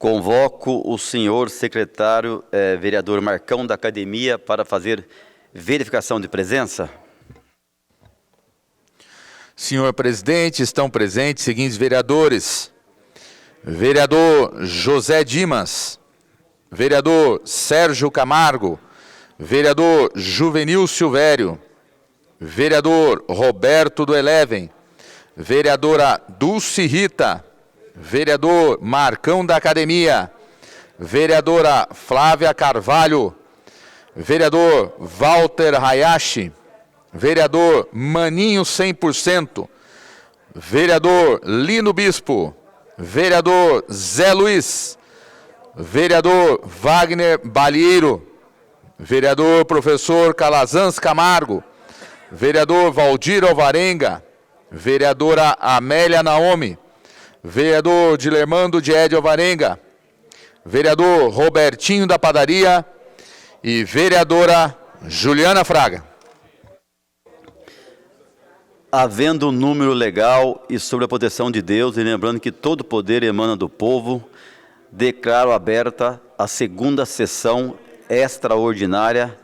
Convoco o senhor secretário, vereador Marcão, da Academia, para fazer verificação de presença. Senhor presidente, estão presentes os seguintes vereadores: vereador José Dimas, vereador Sérgio Camargo, vereador Juvenil Silvério, vereador Roberto do Eleven, vereadora Dulce Rita, vereador Marcão da Academia, vereadora Flávia Carvalho, vereador Walter Hayashi, vereador Maninho 100%, vereador Lino Bispo, vereador Zé Luiz, vereador Wagner Balieiro, vereador professor Calazans Camargo, vereador Valdir Alvarenga, vereadora Amélia Naomi, vereador Dilermando de Ed Alvarenga, vereador Robertinho da Padaria e vereadora Juliana Fraga. Havendo um número legal e sobre a proteção de Deus, e lembrando que todo poder emana do povo, declaro aberta a segunda sessão extraordinária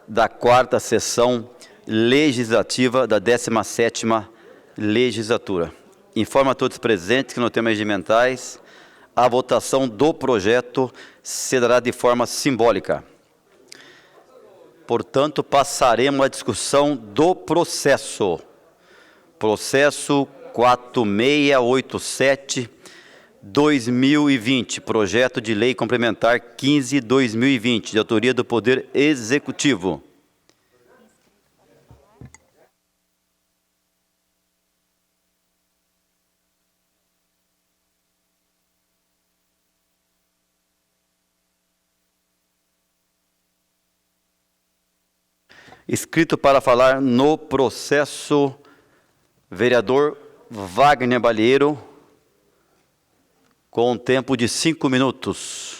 da quarta sessão legislativa da 17ª legislatura. Informo a todos presentes que no tema regimentais, a votação do projeto se dará de forma simbólica. Portanto, passaremos à discussão do processo. Processo 4687/2020, projeto de lei complementar 15/2020, de autoria do Poder Executivo. Inscrito para falar no processo, vereador Wagner Balieiro, com um tempo de 5 minutos.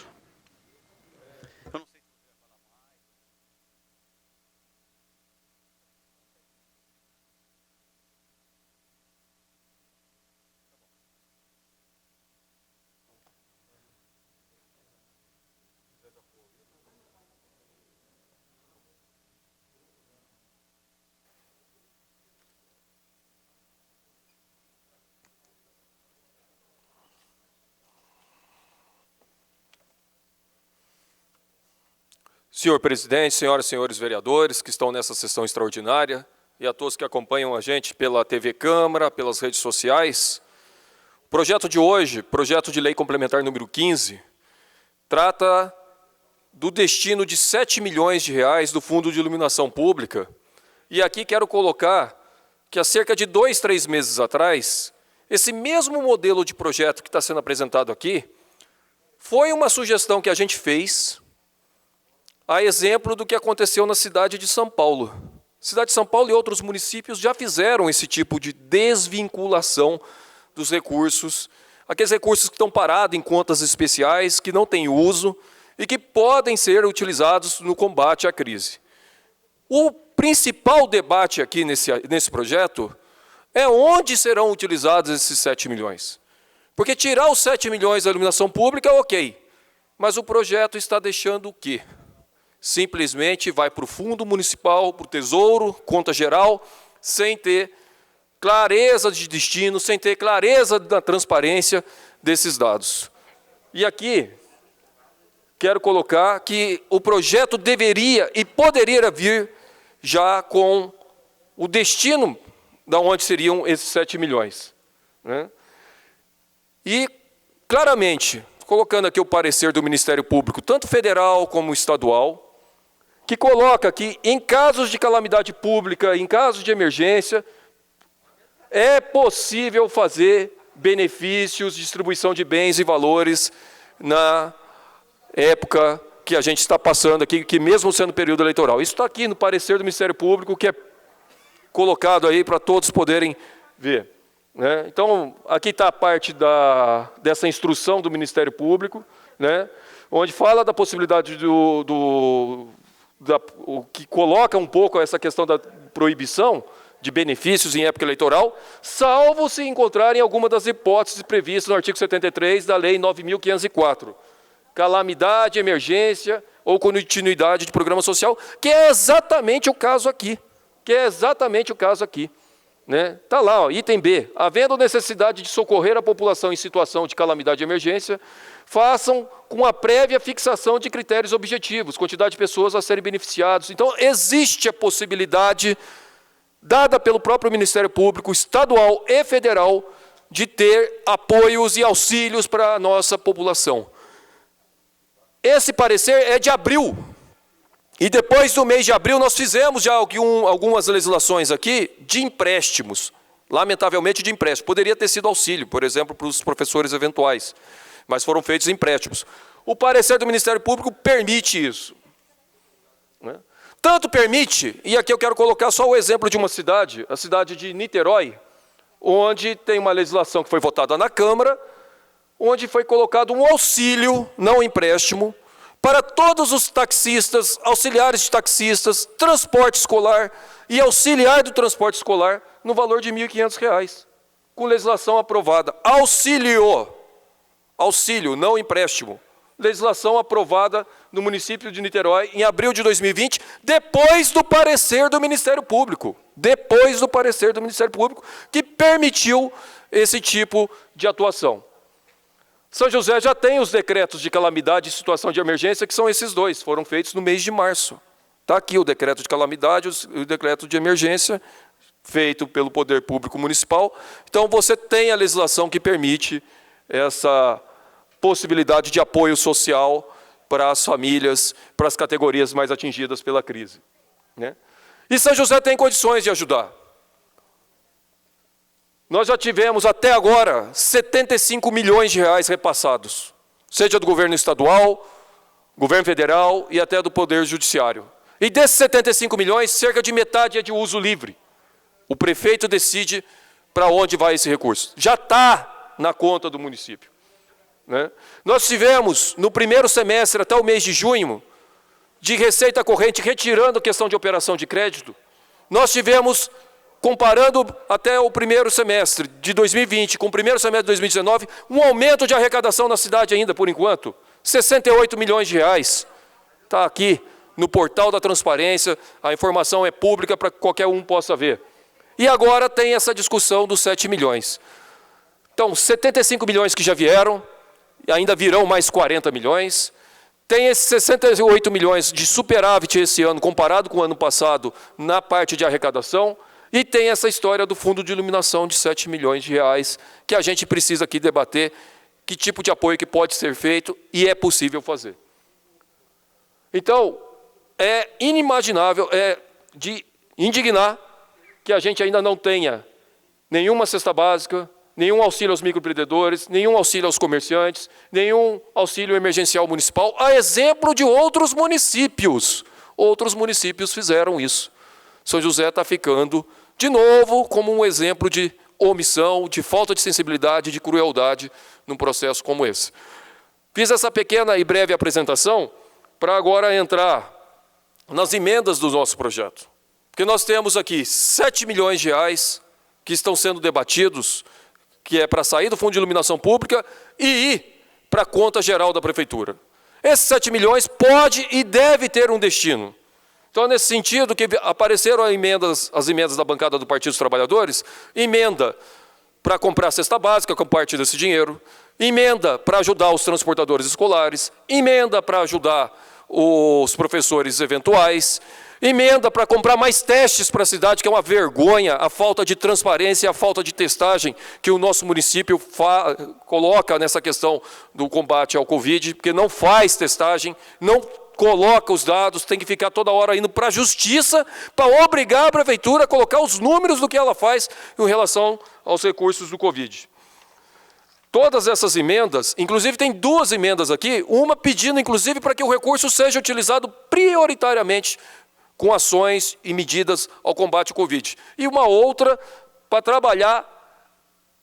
Senhor presidente, senhoras e senhores vereadores que estão nessa sessão extraordinária e a todos que acompanham a gente pela TV Câmara, pelas redes sociais, o projeto de hoje, projeto de lei complementar número 15, trata do destino de 7 milhões de reais do Fundo de Iluminação Pública. E aqui quero colocar que há cerca de 2, 3 meses atrás, esse mesmo modelo de projeto que está sendo apresentado aqui, foi uma sugestão que a gente fez, a exemplo do que aconteceu na cidade de São Paulo. Cidade de São Paulo e outros municípios já fizeram esse tipo de desvinculação dos recursos, aqueles recursos que estão parados em contas especiais, que não têm uso e que podem ser utilizados no combate à crise. O principal debate aqui nesse projeto é onde serão utilizados esses 7 milhões. Porque tirar os 7 milhões da iluminação pública é ok, mas o projeto está deixando o quê? Simplesmente vai para o fundo municipal, para o tesouro, conta geral, sem ter clareza de destino, sem ter clareza da transparência desses dados. E aqui, quero colocar que o projeto deveria e poderia vir já com o destino de onde seriam esses 7 milhões. Né? E, claramente, colocando aqui o parecer do Ministério Público, tanto federal como estadual, que coloca que, em casos de calamidade pública, em casos de emergência, é possível fazer benefícios, distribuição de bens e valores na época que a gente está passando aqui, que mesmo sendo período eleitoral. Isso está aqui no parecer do Ministério Público, que é colocado aí para todos poderem ver. Né? Então, aqui está a parte dessa instrução do Ministério Público, né? Onde fala da possibilidade o que coloca um pouco essa questão da proibição de benefícios em época eleitoral, salvo se encontrarem alguma das hipóteses previstas no artigo 73 da Lei 9.504. Calamidade, emergência ou continuidade de programa social, que é exatamente o caso aqui. Está lá, ó, item B. Havendo necessidade de socorrer a população em situação de calamidade e emergência, façam com a prévia fixação de critérios objetivos, quantidade de pessoas a serem beneficiadas. Então, existe a possibilidade, dada pelo próprio Ministério Público, estadual e federal, de ter apoios e auxílios para a nossa população. Esse parecer é de abril. E depois do mês de abril, nós fizemos já algumas legislações aqui de empréstimos. Lamentavelmente de empréstimo. Poderia ter sido auxílio, por exemplo, para os professores eventuais. Mas foram feitos empréstimos. O parecer do Ministério Público permite isso. Né? Tanto permite, e aqui eu quero colocar só o exemplo de uma cidade, a cidade de Niterói, onde tem uma legislação que foi votada na Câmara, onde foi colocado um auxílio, não empréstimo, para todos os taxistas, auxiliares de taxistas, transporte escolar e auxiliar do transporte escolar, no valor de R$ 1.500, com legislação aprovada. Auxílio, não empréstimo. Legislação aprovada no município de Niterói em abril de 2020, depois do parecer do Ministério Público. Que permitiu esse tipo de atuação. São José já tem os decretos de calamidade e situação de emergência, que são esses dois, foram feitos no mês de março. Está aqui o decreto de calamidade e o decreto de emergência, feito pelo Poder Público Municipal. Então, você tem a legislação que permite essa possibilidade de apoio social para as famílias, para as categorias mais atingidas pela crise. Né? E São José tem condições de ajudar. Nós já tivemos até agora 75 milhões de reais repassados, seja do governo estadual, governo federal e até do Poder Judiciário. E desses 75 milhões, cerca de metade é de uso livre. O prefeito decide para onde vai esse recurso. Já está na conta do município. Né? Nós tivemos, no primeiro semestre até o mês de junho, de receita corrente, retirando a questão de operação de crédito, nós tivemos, comparando até o primeiro semestre de 2020 com o primeiro semestre de 2019, um aumento de arrecadação na cidade ainda, por enquanto, 68 milhões de reais. Está aqui no portal da transparência, a informação é pública para que qualquer um possa ver. E agora tem essa discussão dos 7 milhões. Então, 75 milhões que já vieram, ainda virão mais 40 milhões. Tem esses 68 milhões de superávit esse ano, comparado com o ano passado, na parte de arrecadação. E tem essa história do fundo de iluminação de 7 milhões de reais, que a gente precisa aqui debater que tipo de apoio que pode ser feito e é possível fazer. Então, é inimaginável, é de indignar que a gente ainda não tenha nenhuma cesta básica, nenhum auxílio aos microempreendedores, nenhum auxílio aos comerciantes, nenhum auxílio emergencial municipal, a exemplo de outros municípios. Outros municípios fizeram isso. São José está ficando, de novo, como um exemplo de omissão, de falta de sensibilidade, de crueldade num processo como esse. Fiz essa pequena e breve apresentação para agora entrar nas emendas do nosso projeto. Porque nós temos aqui 7 milhões de reais que estão sendo debatidos, que é para sair do Fundo de Iluminação Pública e ir para a conta geral da Prefeitura. Esses 7 milhões pode e deve ter um destino. Então, é nesse sentido que apareceram as emendas da bancada do Partido dos Trabalhadores, emenda para comprar a cesta básica com parte desse dinheiro, emenda para ajudar os transportadores escolares, emenda para ajudar os professores eventuais, emenda para comprar mais testes para a cidade, que é uma vergonha, a falta de transparência, a falta de testagem que o nosso município coloca nessa questão do combate ao Covid, porque não faz testagem, não coloca os dados, tem que ficar toda hora indo para a justiça para obrigar a prefeitura a colocar os números do que ela faz em relação aos recursos do Covid. Todas essas emendas, inclusive tem 2 emendas aqui, uma pedindo inclusive para que o recurso seja utilizado prioritariamente com ações e medidas ao combate ao Covid. E uma outra para trabalhar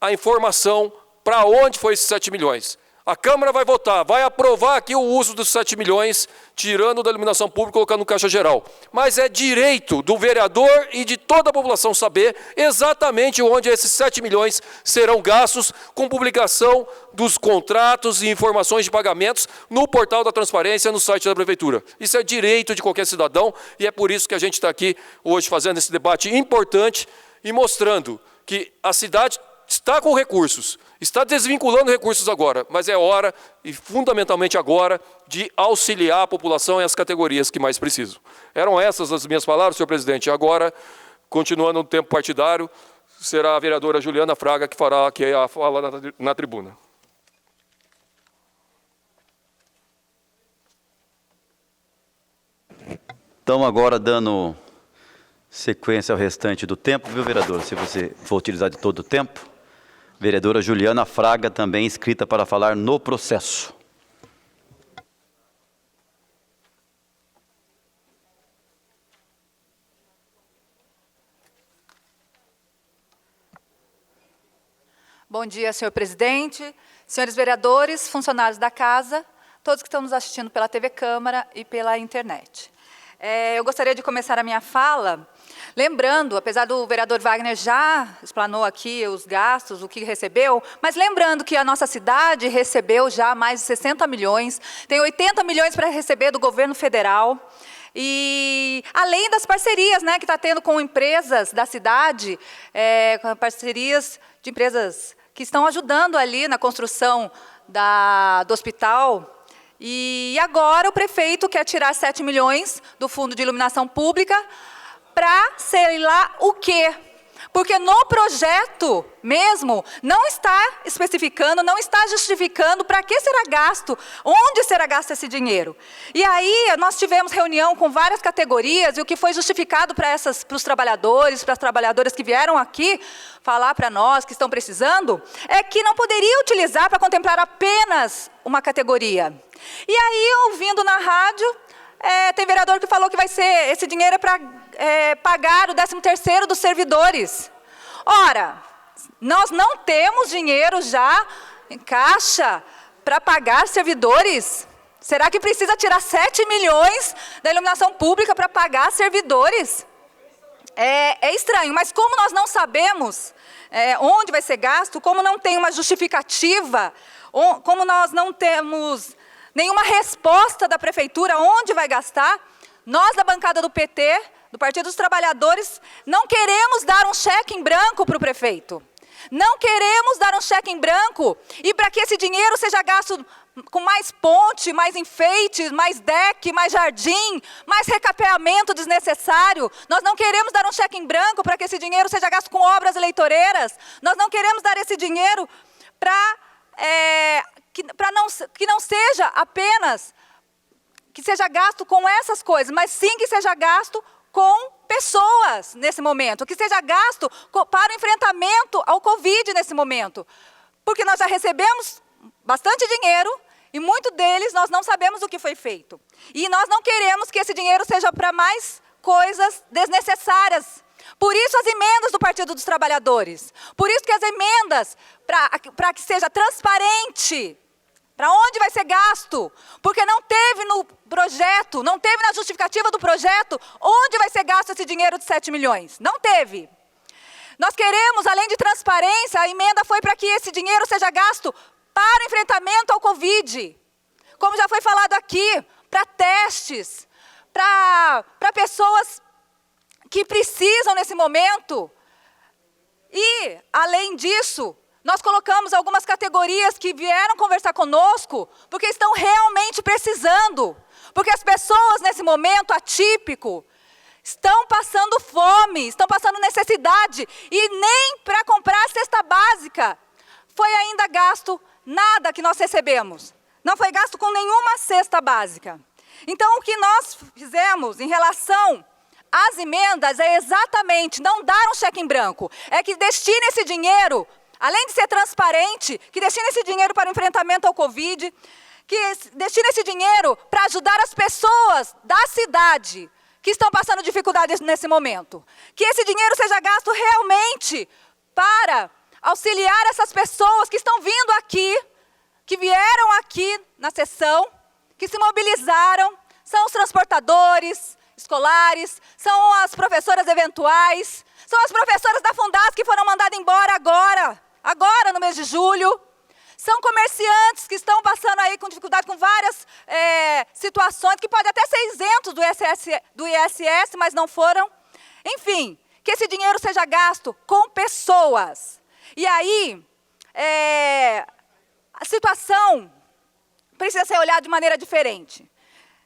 a informação para onde foi esses 7 milhões. A Câmara vai votar, vai aprovar aqui o uso dos 7 milhões, tirando da iluminação pública e colocando no caixa geral. Mas é direito do vereador e de toda a população saber exatamente onde esses 7 milhões serão gastos, com publicação dos contratos e informações de pagamentos no portal da transparência, no site da Prefeitura. Isso é direito de qualquer cidadão e é por isso que a gente está aqui hoje fazendo esse debate importante e mostrando que a cidade está com recursos, está desvinculando recursos agora, mas é hora, e fundamentalmente agora, de auxiliar a população e as categorias que mais precisam. Eram essas as minhas palavras, senhor presidente. Agora, continuando no tempo partidário, será a vereadora Juliana Fraga que fará aqui a fala na tribuna. Então, agora, dando sequência ao restante do tempo, viu, vereador? Se você for utilizar de todo o tempo. Vereadora Juliana Fraga, também inscrita para falar no processo. Bom dia, senhor presidente, senhores vereadores, funcionários da casa, todos que estão nos assistindo pela TV Câmara e pela internet. Eu gostaria de começar a minha fala lembrando, apesar do vereador Wagner já explanou aqui os gastos, o que recebeu, mas lembrando que a nossa cidade recebeu já mais de 60 milhões, tem 80 milhões para receber do governo federal, e além das parcerias, né, que está tendo com empresas da cidade, com parcerias de empresas que estão ajudando ali na construção do hospital. E agora o prefeito quer tirar 7 milhões do Fundo de Iluminação Pública para sei lá o quê. Porque no projeto mesmo não está especificando, não está justificando para que será gasto, onde será gasto esse dinheiro. E aí nós tivemos reunião com várias categorias e o que foi justificado para os trabalhadores, para as trabalhadoras que vieram aqui falar para nós que estão precisando, é que não poderia utilizar para contemplar apenas uma categoria. E aí, ouvindo na rádio, tem vereador que falou que esse dinheiro é para pagar o 13º dos servidores. Ora, nós não temos dinheiro já em caixa para pagar servidores? Será que precisa tirar 7 milhões da iluminação pública para pagar servidores? É estranho, mas como nós não sabemos onde vai ser gasto, como não tem uma justificativa, como nós não temos nenhuma resposta da prefeitura onde vai gastar, nós da bancada do PT, do Partido dos Trabalhadores, não queremos dar um cheque em branco para o prefeito. Não queremos dar um cheque em branco e para que esse dinheiro seja gasto com mais ponte, mais enfeite, mais deck, mais jardim, mais recapeamento desnecessário. Nós não queremos dar um cheque em branco para que esse dinheiro seja gasto com obras eleitoreiras. Nós não queremos dar esse dinheiro para que não seja apenas que seja gasto com essas coisas, mas sim que seja gasto com pessoas nesse momento, que seja gasto para o enfrentamento ao Covid nesse momento. Porque nós já recebemos bastante dinheiro e muito deles nós não sabemos o que foi feito. E nós não queremos que esse dinheiro seja para mais coisas desnecessárias. Por isso as emendas do Partido dos Trabalhadores. Por isso que as emendas, para que seja transparente, para onde vai ser gasto? Porque não teve no projeto, não teve na justificativa do projeto, onde vai ser gasto esse dinheiro de 7 milhões. Não teve. Nós queremos, além de transparência, a emenda foi para que esse dinheiro seja gasto para o enfrentamento ao Covid. Como já foi falado aqui, para testes, para pessoas que precisam nesse momento. E, além disso, nós colocamos algumas categorias que vieram conversar conosco, porque estão realmente precisando. Porque as pessoas, nesse momento atípico, estão passando fome, estão passando necessidade. E nem para comprar a cesta básica foi ainda gasto nada que nós recebemos. Não foi gasto com nenhuma cesta básica. Então, o que nós fizemos em relação às emendas é exatamente não dar um cheque em branco. É que destine esse dinheiro, além de ser transparente, que destine esse dinheiro para o enfrentamento ao Covid, que destine esse dinheiro para ajudar as pessoas da cidade que estão passando dificuldades nesse momento. Que esse dinheiro seja gasto realmente para auxiliar essas pessoas que estão vindo aqui, que vieram aqui na sessão, que se mobilizaram, são os transportadores escolares, são as professoras eventuais, são as professoras da Fundasc que foram mandadas embora agora no mês de julho. São comerciantes que estão passando aí com dificuldade, com várias situações, que podem até ser isentos do ISS, mas não foram. Enfim, que esse dinheiro seja gasto com pessoas. E aí, a situação precisa ser olhada de maneira diferente.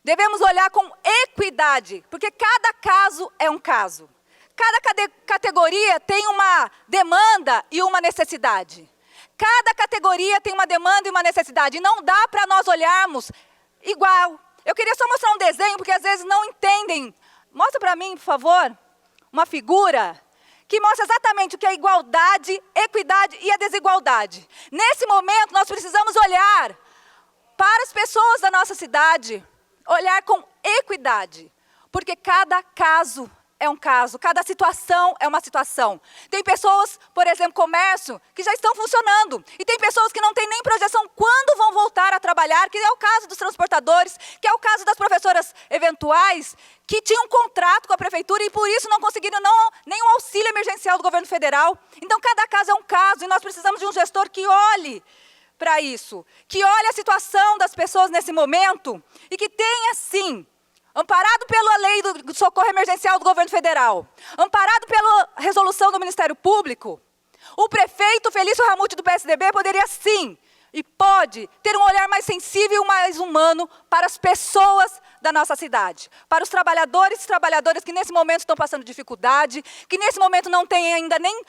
Devemos olhar com equidade, porque cada caso é um caso. Cada categoria tem uma demanda e uma necessidade. Cada categoria tem uma demanda e uma necessidade. E não dá para nós olharmos igual. Eu queria só mostrar um desenho, porque às vezes não entendem. Mostra para mim, por favor, uma figura que mostra exatamente o que é igualdade, equidade e a desigualdade. Nesse momento, nós precisamos olhar para as pessoas da nossa cidade, olhar com equidade, porque cada caso é um caso, cada situação é uma situação. Tem pessoas, por exemplo, comércio, que já estão funcionando, e tem pessoas que não têm nem projeção quando vão voltar a trabalhar, que é o caso dos transportadores, que é o caso das professoras eventuais, que tinham um contrato com a prefeitura e por isso não conseguiram nenhum auxílio emergencial do governo federal. Então, cada caso é um caso, e nós precisamos de um gestor que olhe para isso, que olhe a situação das pessoas nesse momento e que tenha, sim, amparado pela lei do socorro emergencial do governo federal, amparado pela resolução do Ministério Público, o prefeito Felício Ramute do PSDB poderia, sim, e pode ter um olhar mais sensível e mais humano para as pessoas da nossa cidade, para os trabalhadores e trabalhadoras que nesse momento estão passando dificuldade, que nesse momento não têm ainda nem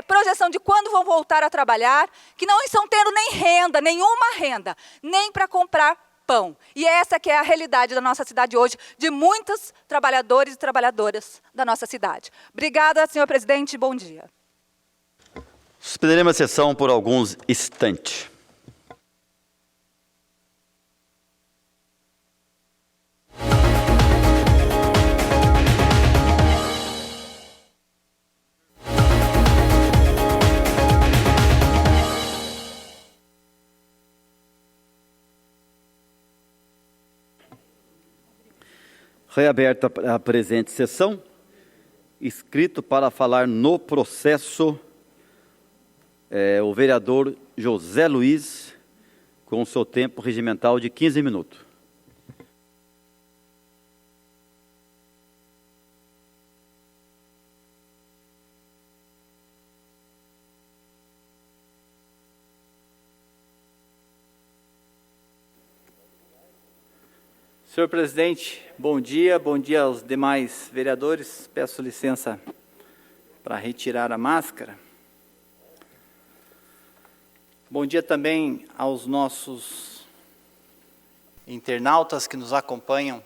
projeção de quando vão voltar a trabalhar, que não estão tendo nem renda, nenhuma renda, nem para comprar pão. E essa que é a realidade da nossa cidade hoje, de muitos trabalhadores e trabalhadoras da nossa cidade. Obrigada, senhor presidente, bom dia. Suspenderemos a sessão por alguns instantes. Reaberta a presente sessão, inscrito para falar no processo o vereador José Luiz, com seu tempo regimental de 15 minutos. Senhor presidente, bom dia aos demais vereadores. Peço licença para retirar a máscara. Bom dia também aos nossos internautas que nos acompanham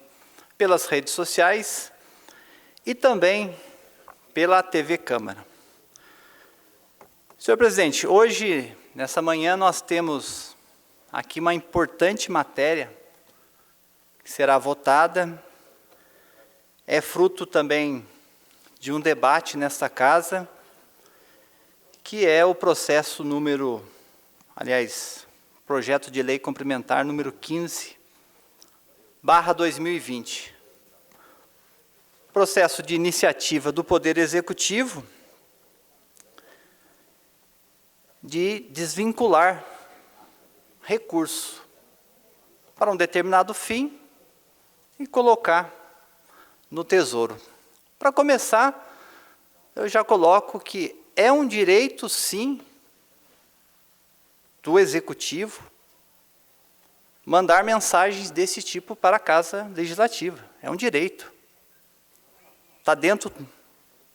pelas redes sociais e também pela TV Câmara. Senhor presidente, hoje, nessa manhã, nós temos aqui uma importante matéria que será votada, é fruto também de um debate nesta casa, que é o processo projeto de lei complementar número 15/2020. Processo de iniciativa do Poder Executivo de desvincular recurso para um determinado fim e colocar no Tesouro. Para começar, eu já coloco que é um direito, sim, do Executivo mandar mensagens desse tipo para a Casa Legislativa. É um direito. Está dentro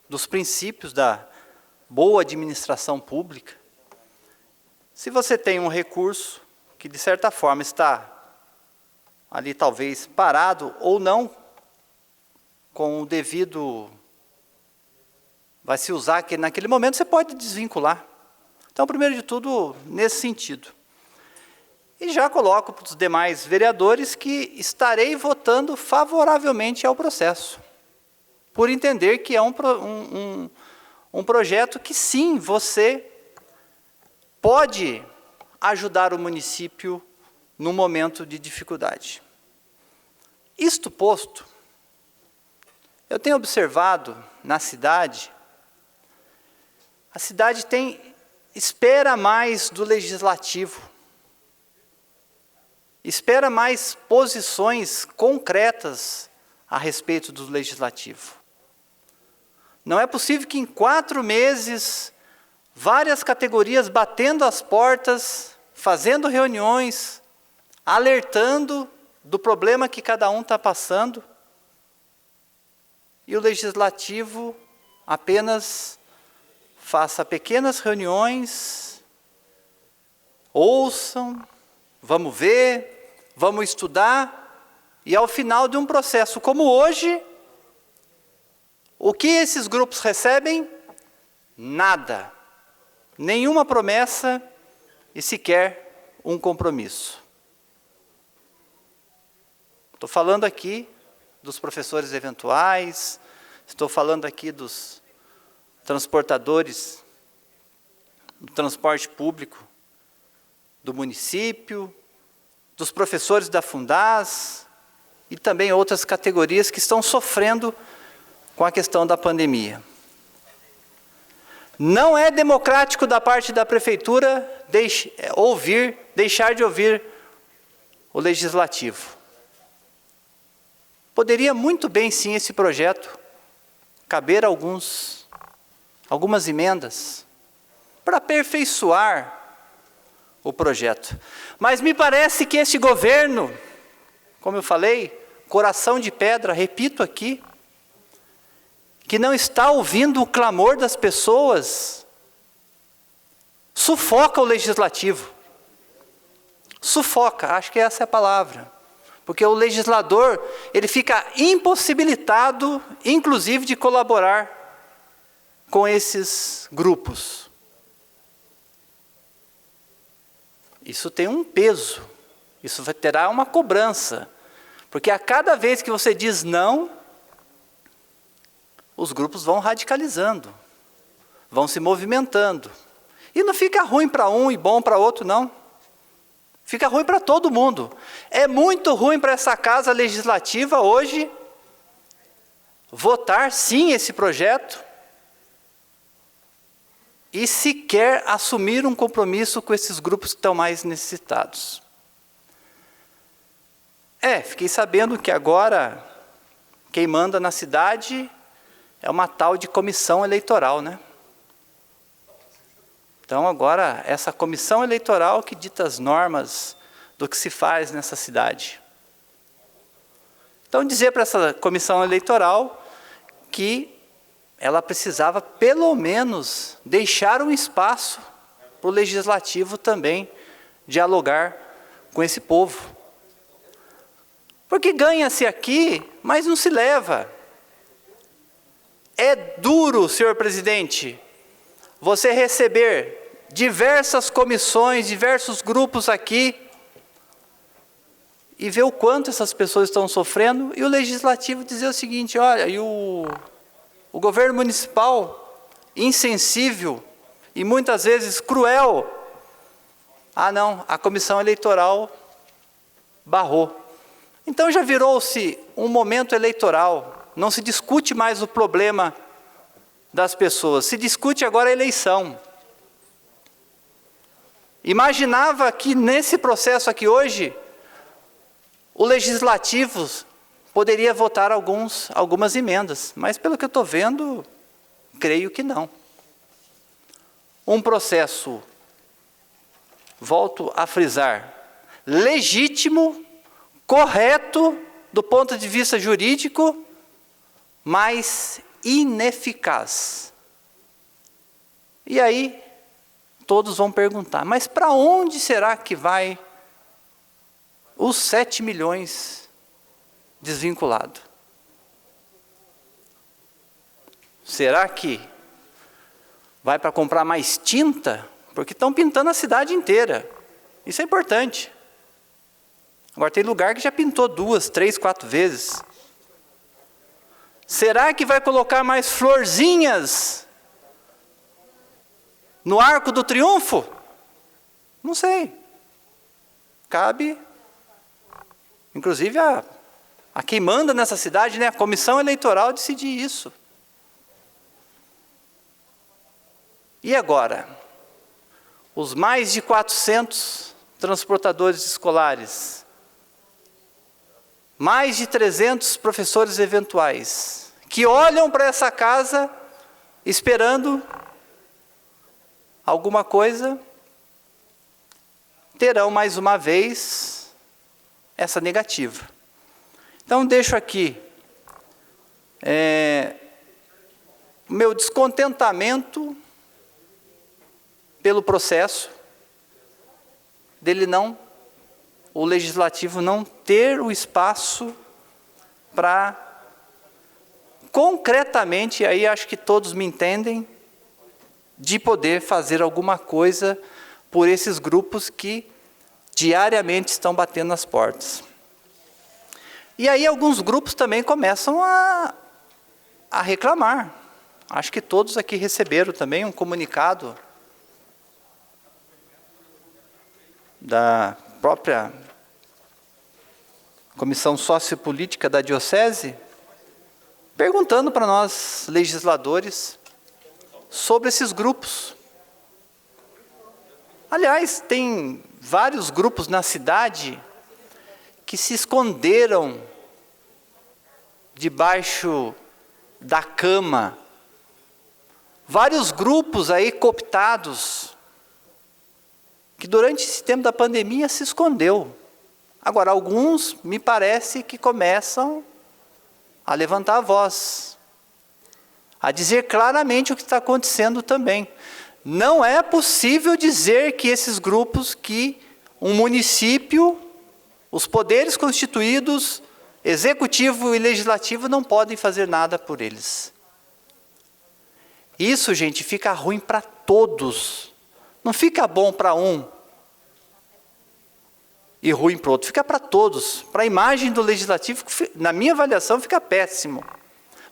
dos princípios da boa administração pública. Se você tem um recurso que, de certa forma, está ali talvez parado ou não, com o devido, vai se usar que naquele momento, você pode desvincular. Então, primeiro de tudo, nesse sentido. E já coloco para os demais vereadores que estarei votando favoravelmente ao processo, por entender que é um projeto que, sim, você pode ajudar o município num momento de dificuldade. Isto posto, eu tenho observado na cidade, a cidade espera mais do legislativo, espera mais posições concretas a respeito do legislativo. Não é possível que em 4 meses, várias categorias batendo as portas, fazendo reuniões, alertando do problema que cada um está passando, e o legislativo apenas faça pequenas reuniões, ouçam, vamos ver, vamos estudar, e ao final de um processo como hoje, o que esses grupos recebem? Nada. Nenhuma promessa e sequer um compromisso. Estou falando aqui dos professores eventuais, estou falando aqui dos transportadores do transporte público do município, dos professores da Fundas e também outras categorias que estão sofrendo com a questão da pandemia. Não é democrático da parte da prefeitura deixar de ouvir o legislativo. Poderia muito bem, sim, esse projeto caber algumas emendas para aperfeiçoar o projeto. Mas me parece que esse governo, como eu falei, coração de pedra, repito aqui, que não está ouvindo o clamor das pessoas, sufoca o legislativo. Sufoca, acho que essa é a palavra. Porque o legislador, ele fica impossibilitado, inclusive, de colaborar com esses grupos. Isso tem um peso, isso terá uma cobrança. Porque a cada vez que você diz não, os grupos vão radicalizando, vão se movimentando. E não fica ruim para um e bom para outro, não. Fica ruim para todo mundo. É muito ruim para essa casa legislativa hoje votar sim esse projeto e sequer assumir um compromisso com esses grupos que estão mais necessitados. Fiquei sabendo que agora quem manda na cidade é uma tal de comissão eleitoral, né? Então agora essa comissão eleitoral que dita as normas do que se faz nessa cidade. Então dizer para essa comissão eleitoral que ela precisava pelo menos deixar um espaço para o legislativo também dialogar com esse povo. Porque ganha-se aqui, mas não se leva. É duro, senhor presidente, você receber diversas comissões, diversos grupos aqui, e ver o quanto essas pessoas estão sofrendo, e o legislativo dizer o seguinte, olha, e o governo municipal, insensível, e muitas vezes cruel, não, a comissão eleitoral barrou. Então já virou-se um momento eleitoral, não se discute mais o problema das pessoas, se discute agora a eleição. Imaginava que nesse processo aqui hoje, o legislativo poderia votar algumas emendas, mas pelo que eu estou vendo, creio que não. Um processo, volto a frisar, legítimo, correto do ponto de vista jurídico, mas ineficaz. E aí, todos vão perguntar, mas para onde será que vai os 7 milhões desvinculados? Será que vai para comprar mais tinta? Porque estão pintando a cidade inteira. Isso é importante. Agora tem lugar que já pintou 2, 3, 4 vezes. Será que vai colocar mais florzinhas no Arco do Triunfo? Não sei. cabe, inclusive, a quem manda nessa cidade, né, a comissão eleitoral, decidir isso. E agora? Os mais de 400 transportadores escolares, mais de 300 professores eventuais, que olham para essa casa esperando alguma coisa, terão mais uma vez essa negativa. Então, deixo aqui o meu descontentamento pelo processo dele o legislativo não ter o espaço para concretamente, aí acho que todos me entendem, de poder fazer alguma coisa por esses grupos que diariamente estão batendo nas portas. E aí alguns grupos também começam a reclamar. Acho que todos aqui receberam também um comunicado da própria Comissão Sociopolítica da Diocese, perguntando para nós, legisladores, sobre esses grupos. Aliás, tem vários grupos na cidade que se esconderam debaixo da cama. Vários grupos aí cooptados, que durante esse tempo da pandemia se escondeu. Agora, alguns, me parece que começam a levantar a voz, a dizer claramente o que está acontecendo também. Não é possível dizer que esses grupos, que um município, os poderes constituídos, executivo e legislativo, não podem fazer nada por eles. Isso, gente, fica ruim para todos. Não fica bom para um e ruim para o outro, fica para todos. Para a imagem do legislativo, na minha avaliação, fica péssimo.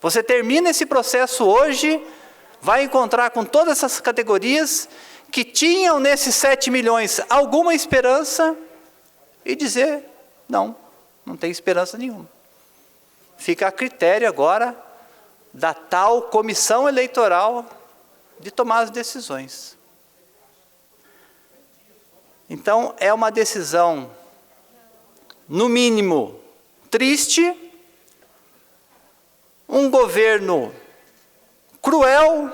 Você termina esse processo hoje, vai encontrar com todas essas categorias que tinham nesses 7 milhões alguma esperança e dizer, não tem esperança nenhuma. Fica a critério agora da tal comissão eleitoral de tomar as decisões. Então, é uma decisão, no mínimo, triste, um governo cruel,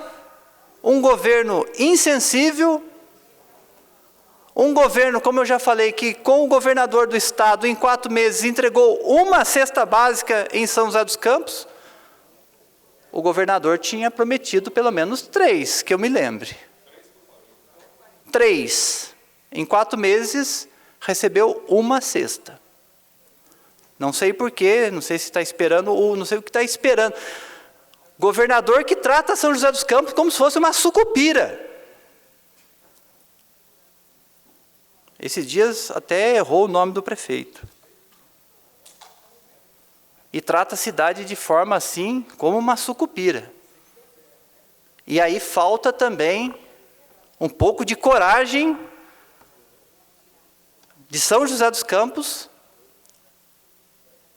um governo insensível, um governo, como eu já falei, que com o governador do estado, em 4 meses, entregou uma cesta básica em São José dos Campos. O governador tinha prometido pelo menos 3, que eu me lembre. 3. Em 4 meses, recebeu uma cesta. Não sei porquê, não sei se está esperando, ou não sei o que está esperando. Governador que trata São José dos Campos como se fosse uma sucupira. Esses dias até errou o nome do prefeito. E trata a cidade de forma assim, como uma sucupira. E aí falta também um pouco de coragem de São José dos Campos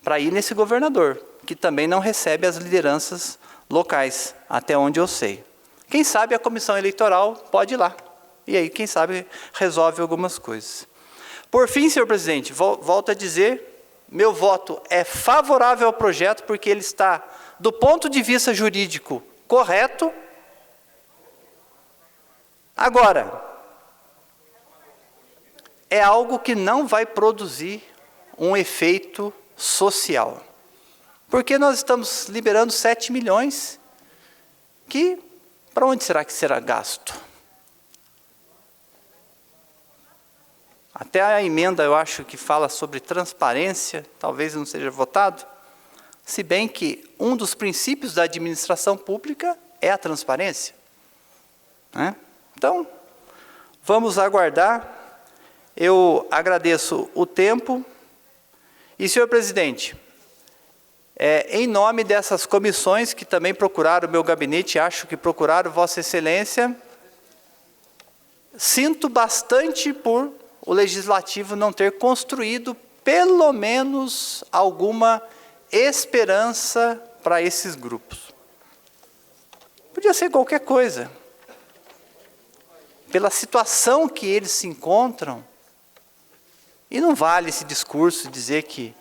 para ir nesse governador, que também não recebe as lideranças locais, até onde eu sei. Quem sabe a comissão eleitoral pode ir lá. E aí, quem sabe, resolve algumas coisas. Por fim, senhor presidente, volto a dizer, meu voto é favorável ao projeto, porque ele está, do ponto de vista jurídico, correto. Agora, é algo que não vai produzir um efeito social. Porque nós estamos liberando 7 milhões, que, para onde será que será gasto? Até a emenda, eu acho que fala sobre transparência, talvez não seja votado, se bem que um dos princípios da administração pública é a transparência. Né? Então, vamos aguardar. Eu agradeço o tempo. E, senhor presidente, em nome dessas comissões que também procuraram o meu gabinete, acho que procuraram Vossa Excelência, sinto bastante por o Legislativo não ter construído pelo menos alguma esperança para esses grupos. Podia ser qualquer coisa. Pela situação que eles se encontram, e não vale esse discurso dizer que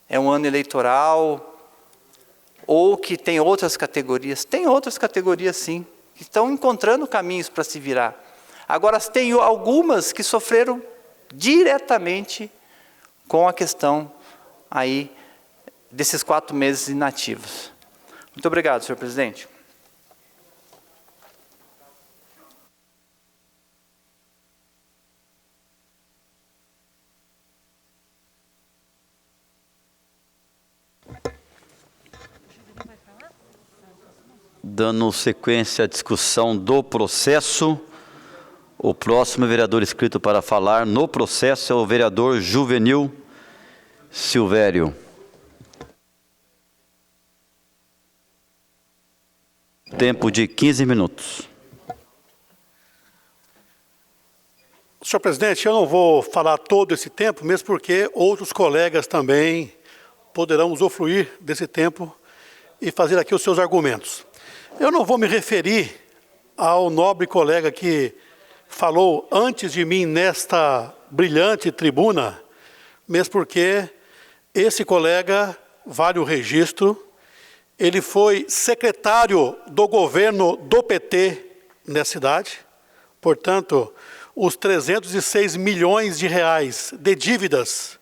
é um ano eleitoral, ou que tem outras categorias. Tem outras categorias, sim, que estão encontrando caminhos para se virar. Agora, tem algumas que sofreram diretamente com a questão aí desses 4 meses inativos. Muito obrigado, senhor presidente. Dando sequência à discussão do processo, o próximo vereador inscrito para falar no processo é o vereador Juvenil Silvério. Tempo de 15 minutos. Senhor presidente, eu não vou falar todo esse tempo, mesmo porque outros colegas também poderão usufruir desse tempo e fazer aqui os seus argumentos. Eu não vou me referir ao nobre colega que falou antes de mim nesta brilhante tribuna, mesmo porque esse colega, vale o registro, ele foi secretário do governo do PT nessa cidade. Portanto, os 306 milhões de reais de dívidas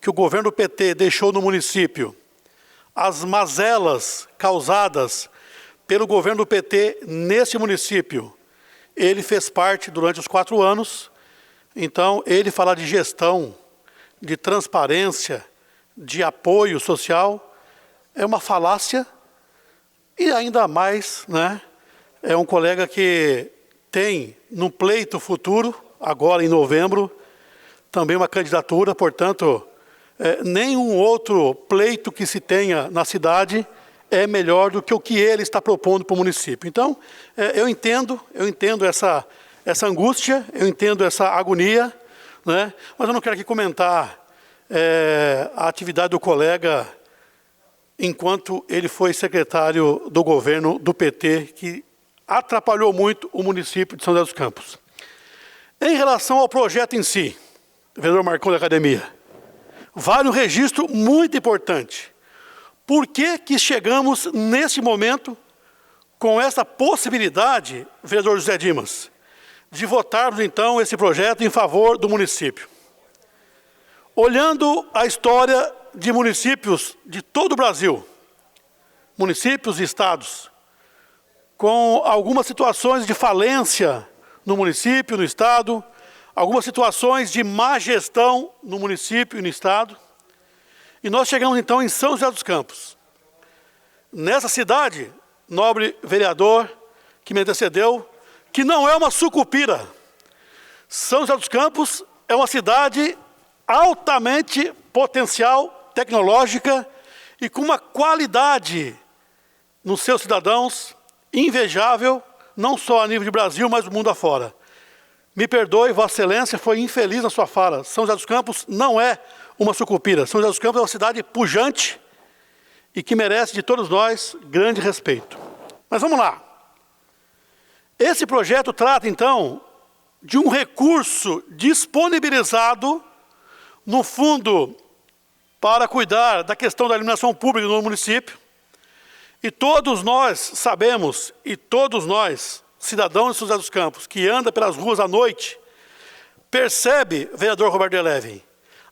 que o governo do PT deixou no município, as mazelas causadas pelo governo do PT nesse município, ele fez parte durante os 4 anos. Então, ele falar de gestão, de transparência, de apoio social, é uma falácia. E ainda mais, né, é um colega que tem, no pleito futuro, agora em novembro, também uma candidatura. Portanto, nenhum outro pleito que se tenha na cidade é melhor do que o que ele está propondo para o município. Então, eu entendo essa angústia, eu entendo essa agonia, né? Mas eu não quero aqui comentar a atividade do colega enquanto ele foi secretário do governo do PT, que atrapalhou muito o município de São José dos Campos. Em relação ao projeto em si, vereador Marcão da Academia, vale um registro muito importante. Por que chegamos nesse momento com essa possibilidade, vereador José Dimas, de votarmos então esse projeto em favor do município? Olhando a história de municípios de todo o Brasil, municípios e estados, com algumas situações de falência no município, no estado, algumas situações de má gestão no município e no estado, e nós chegamos então em São José dos Campos. Nessa cidade, nobre vereador que me antecedeu, que não é uma sucupira. São José dos Campos é uma cidade altamente potencial, tecnológica e com uma qualidade nos seus cidadãos invejável, não só a nível de Brasil, mas do mundo afora. Me perdoe, Vossa Excelência foi infeliz na sua fala. São José dos Campos não é uma sucupira. São José dos Campos é uma cidade pujante e que merece de todos nós grande respeito. Mas vamos lá. Esse projeto trata, então, de um recurso disponibilizado no fundo para cuidar da questão da iluminação pública no município. E todos nós sabemos, e todos nós, cidadãos de São José dos Campos, que anda pelas ruas à noite, percebe, vereador Roberto Elevin,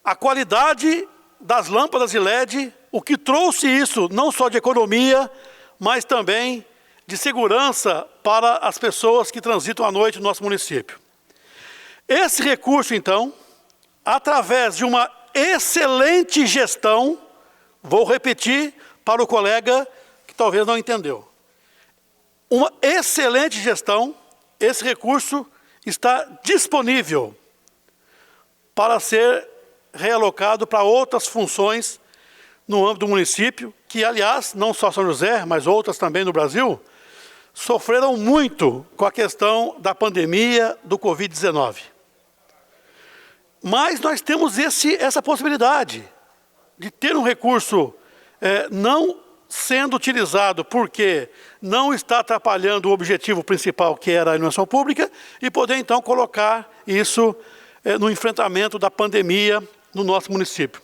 a qualidade das lâmpadas de LED, o que trouxe isso, não só de economia, mas também de segurança para as pessoas que transitam à noite no nosso município. Esse recurso, então, através de uma excelente gestão, vou repetir para o colega que talvez não entendeu. Uma excelente gestão, esse recurso está disponível para ser realocado para outras funções no âmbito do município, que, aliás, não só São José, mas outras também no Brasil, sofreram muito com a questão da pandemia do Covid-19. Mas nós temos essa possibilidade de ter um recurso não sendo utilizado porque não está atrapalhando o objetivo principal, que era a iluminação pública, e poder então colocar isso no enfrentamento da pandemia no nosso município.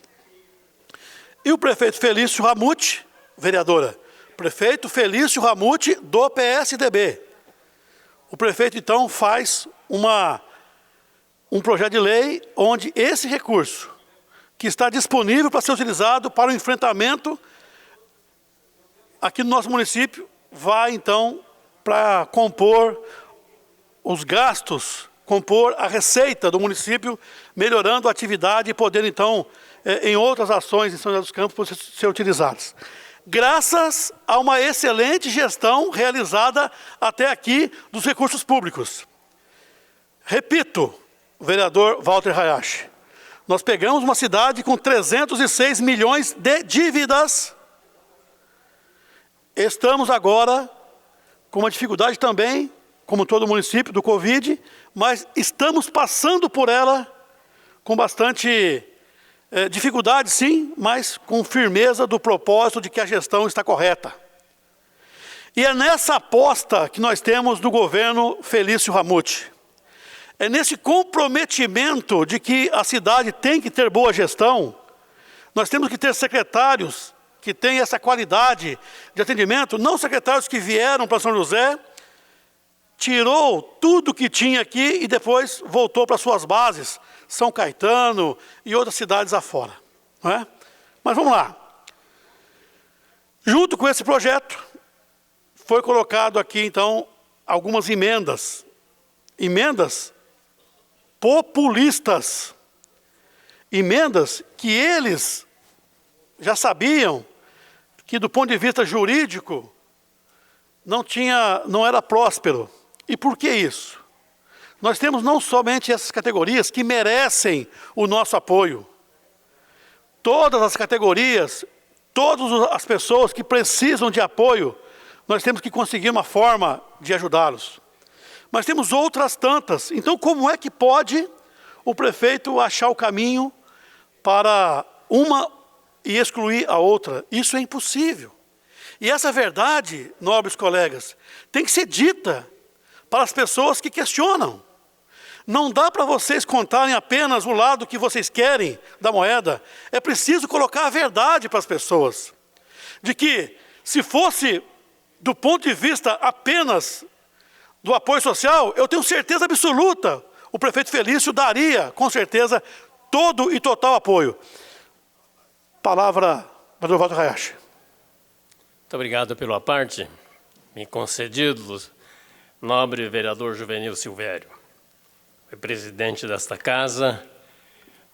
E o prefeito Felício Ramute, vereadora, prefeito Felício Ramute do PSDB. O prefeito então faz um projeto de lei onde esse recurso, que está disponível para ser utilizado para o enfrentamento aqui no nosso município, vai então para compor os gastos, compor a receita do município, melhorando a atividade e podendo então, em outras ações em São José dos Campos, ser utilizadas. Graças a uma excelente gestão realizada até aqui dos recursos públicos. Repito, vereador Walter Hayashi, nós pegamos uma cidade com 306 milhões de dívidas. Estamos agora com uma dificuldade também, como todo município, do Covid, mas estamos passando por ela com bastante dificuldade, sim, mas com firmeza do propósito de que a gestão está correta. E é nessa aposta que nós temos do governo Felício Ramute. É nesse comprometimento de que a cidade tem que ter boa gestão, nós temos que ter secretários que têm essa qualidade de atendimento, não secretários que vieram para São José, tirou tudo que tinha aqui e depois voltou para suas bases, São Caetano e outras cidades afora. Não é? Mas vamos lá. Junto com esse projeto, foi colocado aqui então algumas emendas populistas, emendas que eles já sabiam que do ponto de vista jurídico não era próspero. E por que isso? Nós temos não somente essas categorias que merecem o nosso apoio. Todas as categorias, todas as pessoas que precisam de apoio, nós temos que conseguir uma forma de ajudá-los. Mas temos outras tantas. Então, como é que pode o prefeito achar o caminho para uma e excluir a outra? Isso é impossível. E essa verdade, nobres colegas, tem que ser dita para as pessoas que questionam. Não dá para vocês contarem apenas o lado que vocês querem da moeda. É preciso colocar a verdade para as pessoas. De que, se fosse do ponto de vista apenas do apoio social, eu tenho certeza absoluta, o prefeito Felício daria, com certeza, todo e total apoio. Palavra, vereador Walter Hayashi. Muito obrigado pela parte me concedido, nobre vereador Juvenil Silvério. Foi presidente desta casa,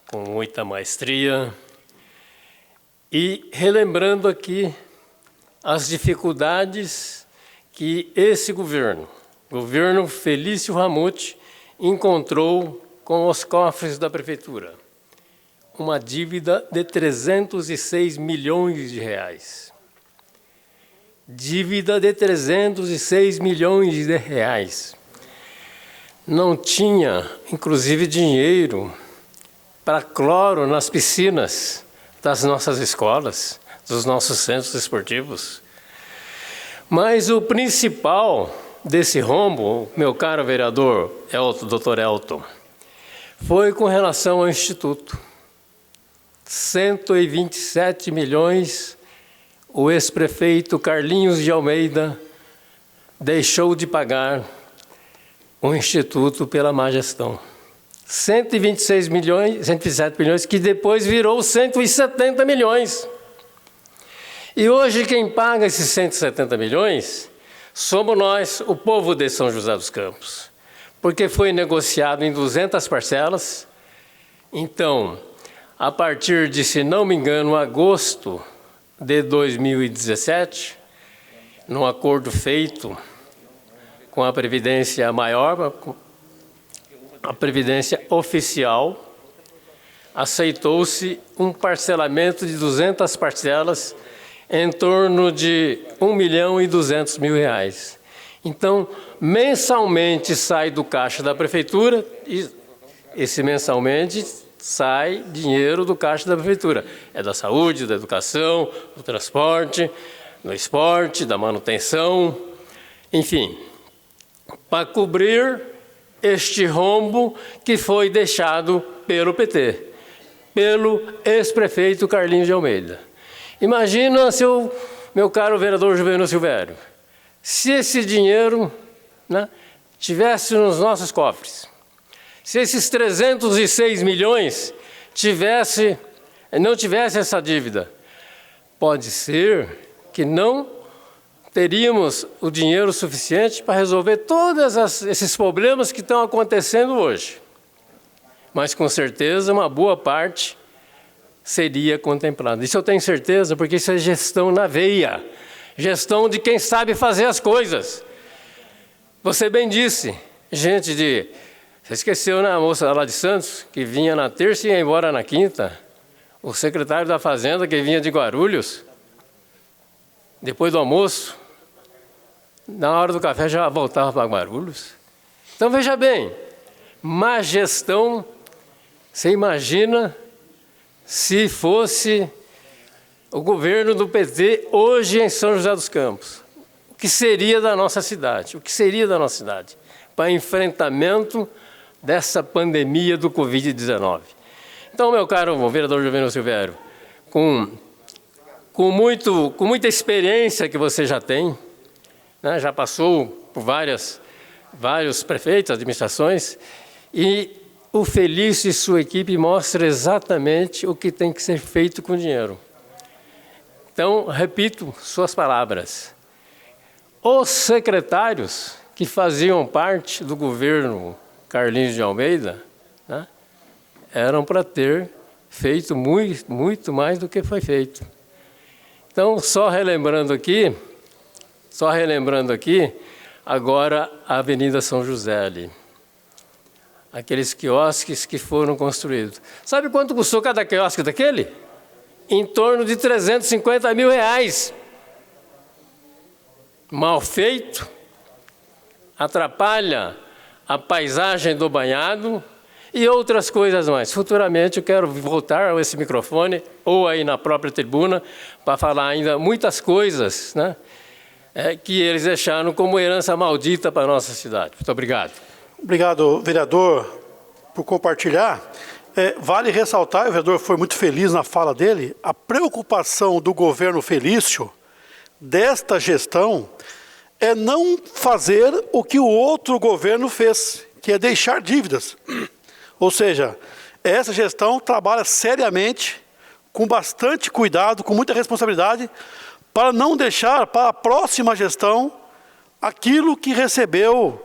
com muita maestria, e relembrando aqui as dificuldades que esse governo Felício Ramute, encontrou com os cofres da prefeitura. Uma dívida de 306 milhões de reais. Dívida de 306 milhões de reais. Não tinha, inclusive, dinheiro para cloro nas piscinas das nossas escolas, dos nossos centros esportivos. Mas o principal desse rombo, meu caro vereador Dr. Elton, foi com relação ao Instituto. 127 milhões, o ex-prefeito Carlinhos de Almeida deixou de pagar o Instituto pela má gestão. 127 milhões, que depois virou 170 milhões. E hoje quem paga esses 170 milhões somos nós, o povo de São José dos Campos, porque foi negociado em 200 parcelas. Então, a partir de, se não me engano, agosto de 2017, num acordo feito com a Previdência Maior, a Previdência Oficial, aceitou-se um parcelamento de 200 parcelas em torno de R$1.200.000. Então, mensalmente sai do caixa da prefeitura, e esse mensalmente sai dinheiro do caixa da prefeitura. É da saúde, da educação, do transporte, do esporte, da manutenção, enfim, para cobrir este rombo que foi deixado pelo PT, pelo ex-prefeito Carlinhos de Almeida. Imagina, meu caro vereador Juvenil Silvério, se esse dinheiro, né, tivesse nos nossos cofres, se esses 306 milhões não tivesse essa dívida, pode ser que não teríamos o dinheiro suficiente para resolver todos esses problemas que estão acontecendo hoje. Mas, com certeza, uma boa parte seria contemplada. Isso eu tenho certeza, porque isso é gestão na veia. Gestão de quem sabe fazer as coisas. Você bem disse, gente de... Você esqueceu, né, a moça lá de Santos, que vinha na terça e ia embora na quinta? O secretário da Fazenda, que vinha de Guarulhos, depois do almoço, na hora do café já voltava para Guarulhos. Então, veja bem, má gestão, você imagina se fosse o governo do PT hoje em São José dos Campos. O que seria da nossa cidade? O que seria da nossa cidade para enfrentamento dessa pandemia do Covid-19? Então, meu caro vereador Juvenil Silvério, com muita experiência que você já tem, né, já passou por vários prefeitos, administrações, e o Felício e sua equipe mostram exatamente o que tem que ser feito com o dinheiro. Então, repito suas palavras. Os secretários que faziam parte do governo Carlinhos de Almeida, né, eram para ter feito muito mais do que foi feito. Então, só relembrando aqui, agora a Avenida São José ali. Aqueles quiosques que foram construídos. Sabe quanto custou cada quiosque daquele? Em torno de R$350 mil. Mal feito, atrapalha a paisagem do banhado e outras coisas mais. Futuramente eu quero voltar a esse microfone ou aí na própria tribuna para falar ainda muitas coisas, né, que eles deixaram como herança maldita para a nossa cidade. Muito obrigado. Obrigado, vereador, por compartilhar. Vale ressaltar, o vereador foi muito feliz na fala dele, a preocupação do governo Felício, desta gestão, é não fazer o que o outro governo fez, que é deixar dívidas. Ou seja, essa gestão trabalha seriamente, com bastante cuidado, com muita responsabilidade, para não deixar para a próxima gestão aquilo que recebeu,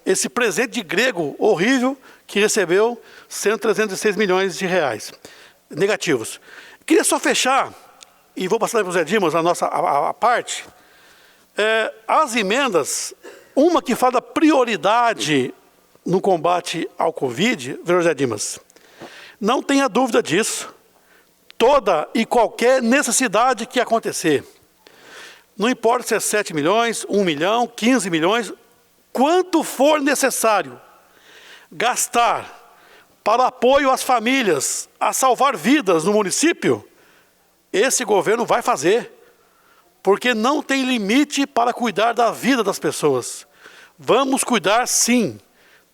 esse presente de grego horrível que recebeu, sendo 306 milhões de reais negativos. Queria só fechar, e vou passar para o Zé Dimas a parte, as emendas, uma que fala da prioridade no combate ao Covid, vereador Zé Dimas, não tenha dúvida disso, toda e qualquer necessidade que acontecer, não importa se é 7 milhões, 1 milhão, 15 milhões, quanto for necessário gastar para apoio às famílias, a salvar vidas no município, esse governo vai fazer, porque não tem limite para cuidar da vida das pessoas. Vamos cuidar, sim.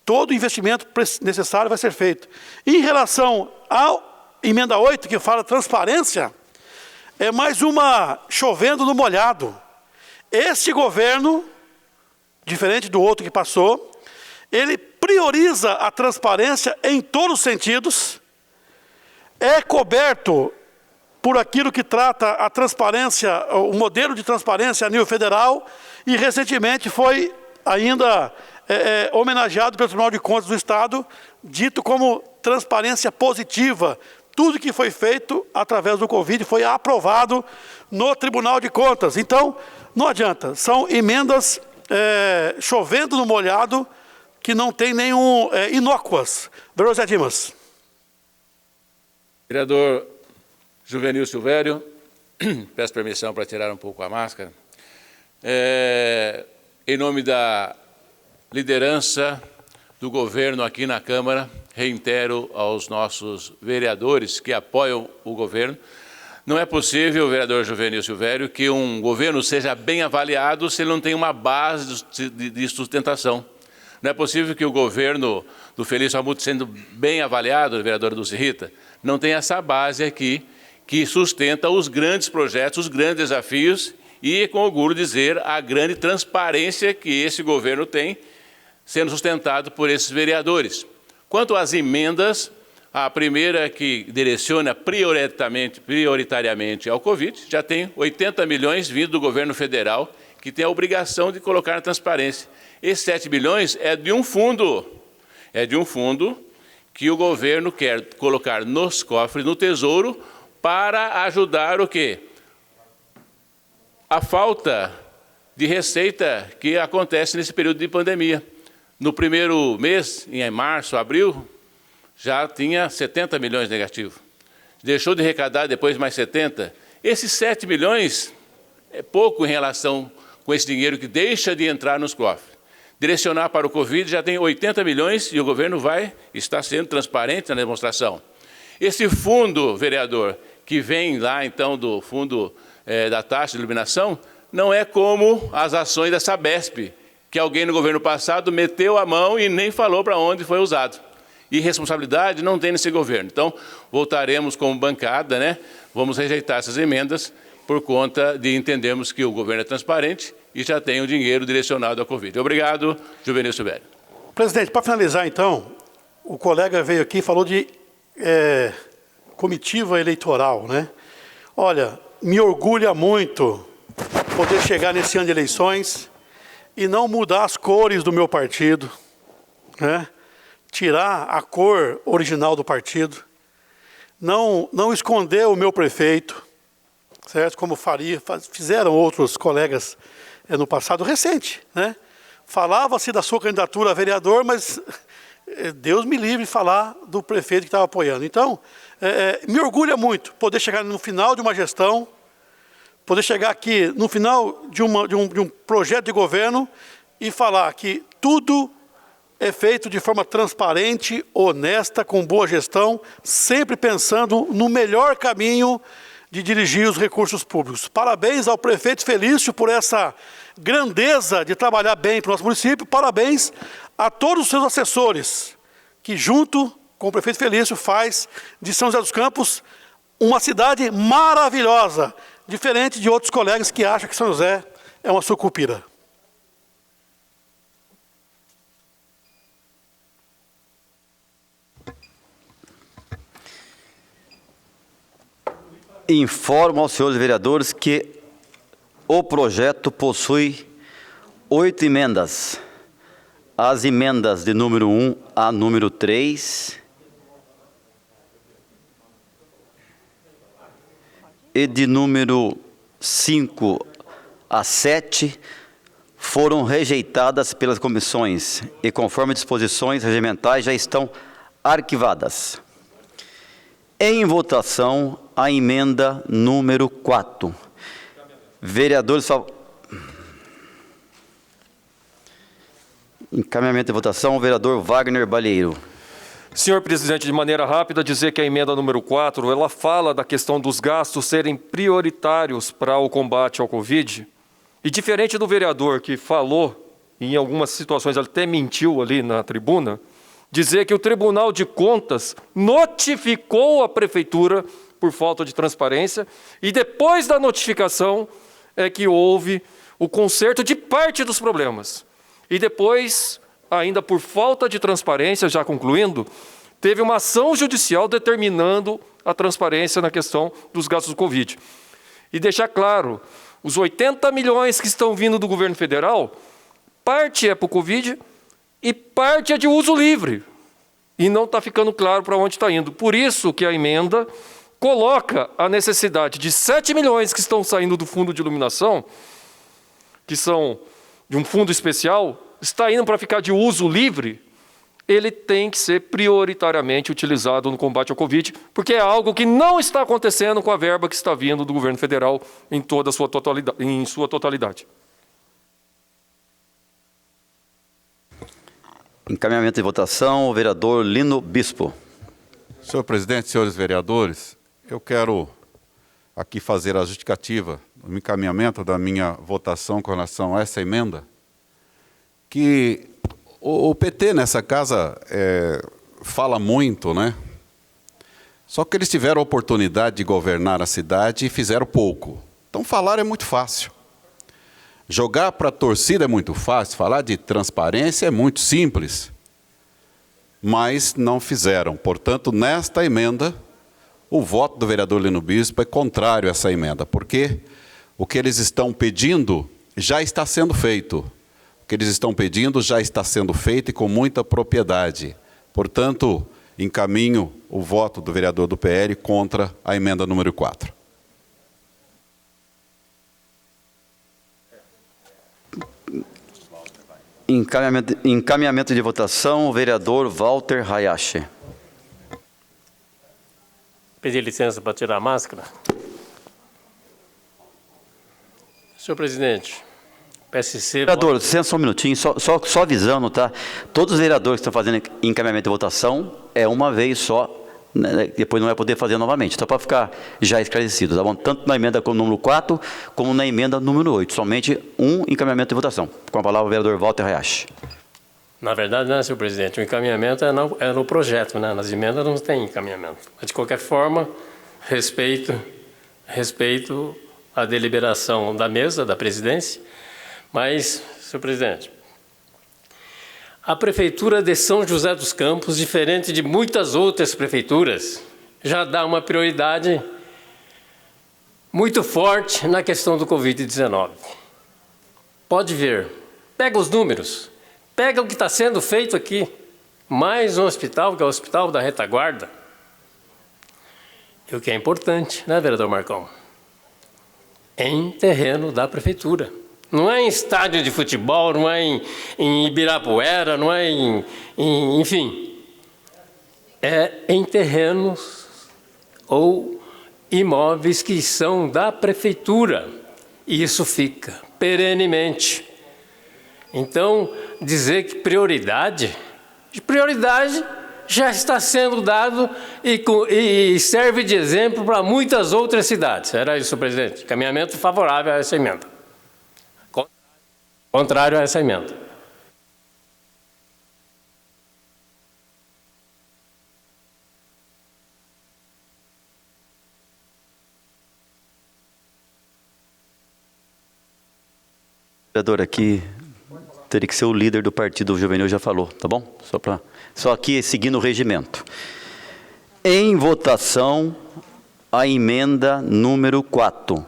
Todo investimento necessário vai ser feito. Em relação à emenda 8, que fala transparência, é mais uma chovendo no molhado. Este governo, diferente do outro que passou, ele prioriza a transparência em todos os sentidos, é coberto por aquilo que trata a transparência, o modelo de transparência a nível federal, e recentemente foi ainda homenageado pelo Tribunal de Contas do Estado, dito como transparência positiva. Tudo que foi feito através do Covid foi aprovado no Tribunal de Contas. Então, não adianta, são emendas chovendo no molhado, que não tem nenhum inócuas. Vereador Zé Dimas. Vereador Juvenil Silvério, peço permissão para tirar um pouco a máscara. Em nome da liderança do governo aqui na Câmara, reitero aos nossos vereadores que apoiam o governo, não é possível, vereador Juvenil Silvério, que um governo seja bem avaliado se ele não tem uma base de sustentação. Não é possível que o governo do Felício Ramute, sendo bem avaliado, vereadora Dulce Rita, não tenha essa base aqui que sustenta os grandes projetos, os grandes desafios e, com orgulho dizer, a grande transparência que esse governo tem, sendo sustentado por esses vereadores. Quanto às emendas, a primeira que direciona prioritariamente ao Covid, já tem 80 milhões vindo do governo federal, que tem a obrigação de colocar na transparência. Esses 7 bilhões é de um fundo que o governo quer colocar nos cofres, no Tesouro, para ajudar o quê? A falta de receita que acontece nesse período de pandemia. No primeiro mês, em março, abril, já tinha 70 milhões negativo. Deixou de arrecadar depois mais 70. Esses 7 milhões é pouco em relação com esse dinheiro que deixa de entrar nos cofres. Direcionar para o Covid já tem 80 milhões e o governo está sendo transparente na demonstração. Esse fundo, vereador, que vem lá então do fundo da taxa de iluminação, não é como as ações da Sabesp, que alguém no governo passado meteu a mão e nem falou para onde foi usado. E responsabilidade não tem nesse governo. Então, voltaremos como bancada, né? Vamos rejeitar essas emendas por conta de entendermos que o governo é transparente e já tem o dinheiro direcionado à Covid. Obrigado, Juvenil Silvério. Presidente, para finalizar, então, o colega veio aqui e falou de comitiva eleitoral, né? Olha, me orgulha muito poder chegar nesse ano de eleições e não mudar as cores do meu partido, né? Tirar a cor original do partido, não esconder o meu prefeito, certo? Como fizeram outros colegas no passado recente, né? Falava-se da sua candidatura a vereador, mas Deus me livre de falar do prefeito que estava apoiando. Então, me orgulha muito poder chegar no final de uma gestão, poder chegar aqui no final de um projeto de governo e falar que tudo é feito de forma transparente, honesta, com boa gestão, sempre pensando no melhor caminho de dirigir os recursos públicos. Parabéns ao prefeito Felício por essa grandeza de trabalhar bem para o nosso município. Parabéns a todos os seus assessores, que junto com o prefeito Felício faz de São José dos Campos uma cidade maravilhosa, diferente de outros colegas que acham que São José é uma sucupira. Informo aos senhores vereadores que o projeto possui 8 emendas. As emendas de número 1 a número 3 e de número 5 a 7 foram rejeitadas pelas comissões e, conforme disposições regimentais, já estão arquivadas. Em votação, a emenda número 4. Vereadores... Encaminhamento de votação, o vereador Wagner Balheiro. Senhor presidente, de maneira rápida, dizer que a emenda número 4, ela fala da questão dos gastos serem prioritários para o combate ao Covid. E diferente do vereador que falou, em algumas situações ele até mentiu ali na tribuna, dizer que o Tribunal de Contas notificou a Prefeitura por falta de transparência e depois da notificação é que houve o conserto de parte dos problemas. E depois, ainda por falta de transparência, já concluindo, teve uma ação judicial determinando a transparência na questão dos gastos do Covid. E deixar claro, os 80 milhões que estão vindo do governo federal, parte é para o Covid e parte é de uso livre. E não está ficando claro para onde está indo. Por isso que a emenda coloca a necessidade de 7 milhões que estão saindo do fundo de iluminação, que são de um fundo especial, está indo para ficar de uso livre, ele tem que ser prioritariamente utilizado no combate ao Covid, porque é algo que não está acontecendo com a verba que está vindo do governo federal em toda a sua totalidade. Encaminhamento de votação, o vereador Lino Bispo. Senhor presidente, senhores vereadores, eu quero aqui fazer a justificativa, o encaminhamento da minha votação com relação a essa emenda, que o PT nessa casa fala muito, né? Só que eles tiveram a oportunidade de governar a cidade e fizeram pouco. Então falar é muito fácil. Jogar para a torcida é muito fácil, falar de transparência é muito simples. Mas não fizeram. Portanto, nesta emenda, o voto do vereador Lino Bispo é contrário a essa emenda, porque o que eles estão pedindo já está sendo feito. O que eles estão pedindo já está sendo feito e com muita propriedade. Portanto, encaminho o voto do vereador do PL contra a emenda número 4. Encaminhamento de votação, o vereador Walter Hayashi. Pedir licença para tirar a máscara. Senhor presidente, PSC... Vereador, licença só um minutinho, só avisando, tá? Todos os vereadores que estão fazendo encaminhamento de votação é uma vez só, né? Depois não vai poder fazer novamente, só para ficar já esclarecido, tá bom? Tanto na emenda número 4, como na emenda número 8, somente um encaminhamento de votação. Com a palavra o vereador Walter Hayashi. Na verdade, né, senhor presidente, o encaminhamento é no projeto, né? Nas emendas não tem encaminhamento. Mas, de qualquer forma, respeito a deliberação da mesa, da presidência. Mas, senhor presidente, a Prefeitura de São José dos Campos, diferente de muitas outras prefeituras, já dá uma prioridade muito forte na questão do Covid-19. Pode ver, pega os números, pega o que está sendo feito aqui, mais um hospital, que é o Hospital da Retaguarda. E o que é importante, né, vereador Marcão? Em terreno da Prefeitura. Não é em estádio de futebol, não é em Ibirapuera, não é enfim. É em terrenos ou imóveis que são da Prefeitura. E isso fica perenemente. Então, dizer que prioridade já está sendo dado e serve de exemplo para muitas outras cidades. Era isso, presidente. Encaminhamento favorável a essa emenda. Contrário a essa emenda. Vereador, aqui teria que ser o líder do partido juvenil, já falou, tá bom? Só aqui seguindo o regimento. Em votação, a emenda número 4.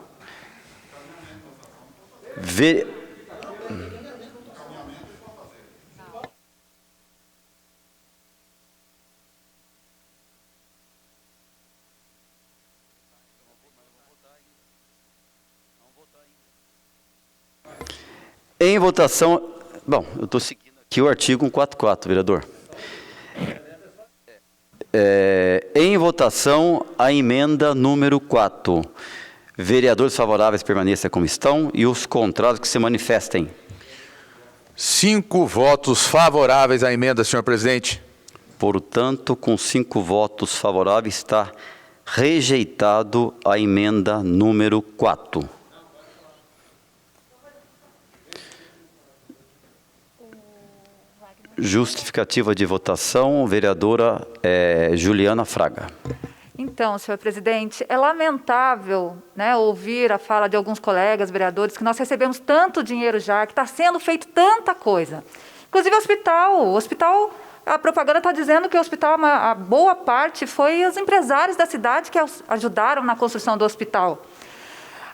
Em votação... Bom, eu estou seguindo aqui o artigo 144, vereador. Em votação, a emenda número 4. Vereadores favoráveis permaneçam como estão e os contrários que se manifestem. 5 votos favoráveis à emenda, senhor presidente. Portanto, com 5 votos favoráveis, está rejeitado a emenda número 4. Justificativa de votação, vereadora Juliana Fraga. Então, senhor presidente, é lamentável, né, ouvir a fala de alguns colegas vereadores que nós recebemos tanto dinheiro já, que está sendo feito tanta coisa. Inclusive o hospital, a propaganda está dizendo que o hospital, a boa parte foi os empresários da cidade que ajudaram na construção do hospital.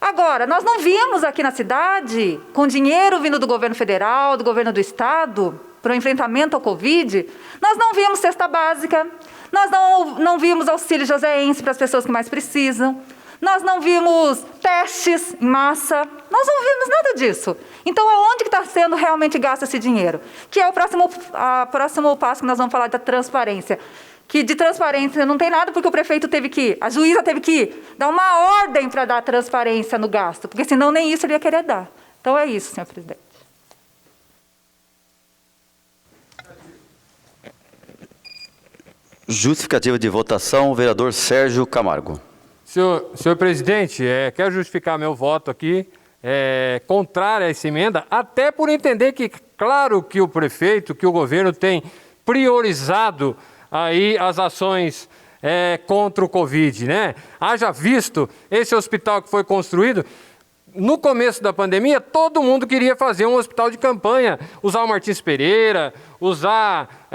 Agora, nós não vimos aqui na cidade, com dinheiro vindo do governo federal, do governo do estado, para o enfrentamento ao Covid, nós não vimos cesta básica, nós não vimos auxílio joseense para as pessoas que mais precisam, nós não vimos testes em massa, nós não vimos nada disso. Então, aonde que está sendo realmente gasto esse dinheiro? Que é o próximo passo que nós vamos falar da transparência. Que de transparência não tem nada, porque a juíza teve que dar uma ordem para dar transparência no gasto, porque senão nem isso ele ia querer dar. Então, é isso, senhor presidente. Justificativa de votação, vereador Sérgio Camargo. Senhor presidente, quero justificar meu voto aqui, contrário a essa emenda, até por entender que, claro que o prefeito, que o governo tem priorizado aí as ações contra o Covid, né? Haja visto esse hospital que foi construído, no começo da pandemia, todo mundo queria fazer um hospital de campanha, usar o Martins Pereira, usar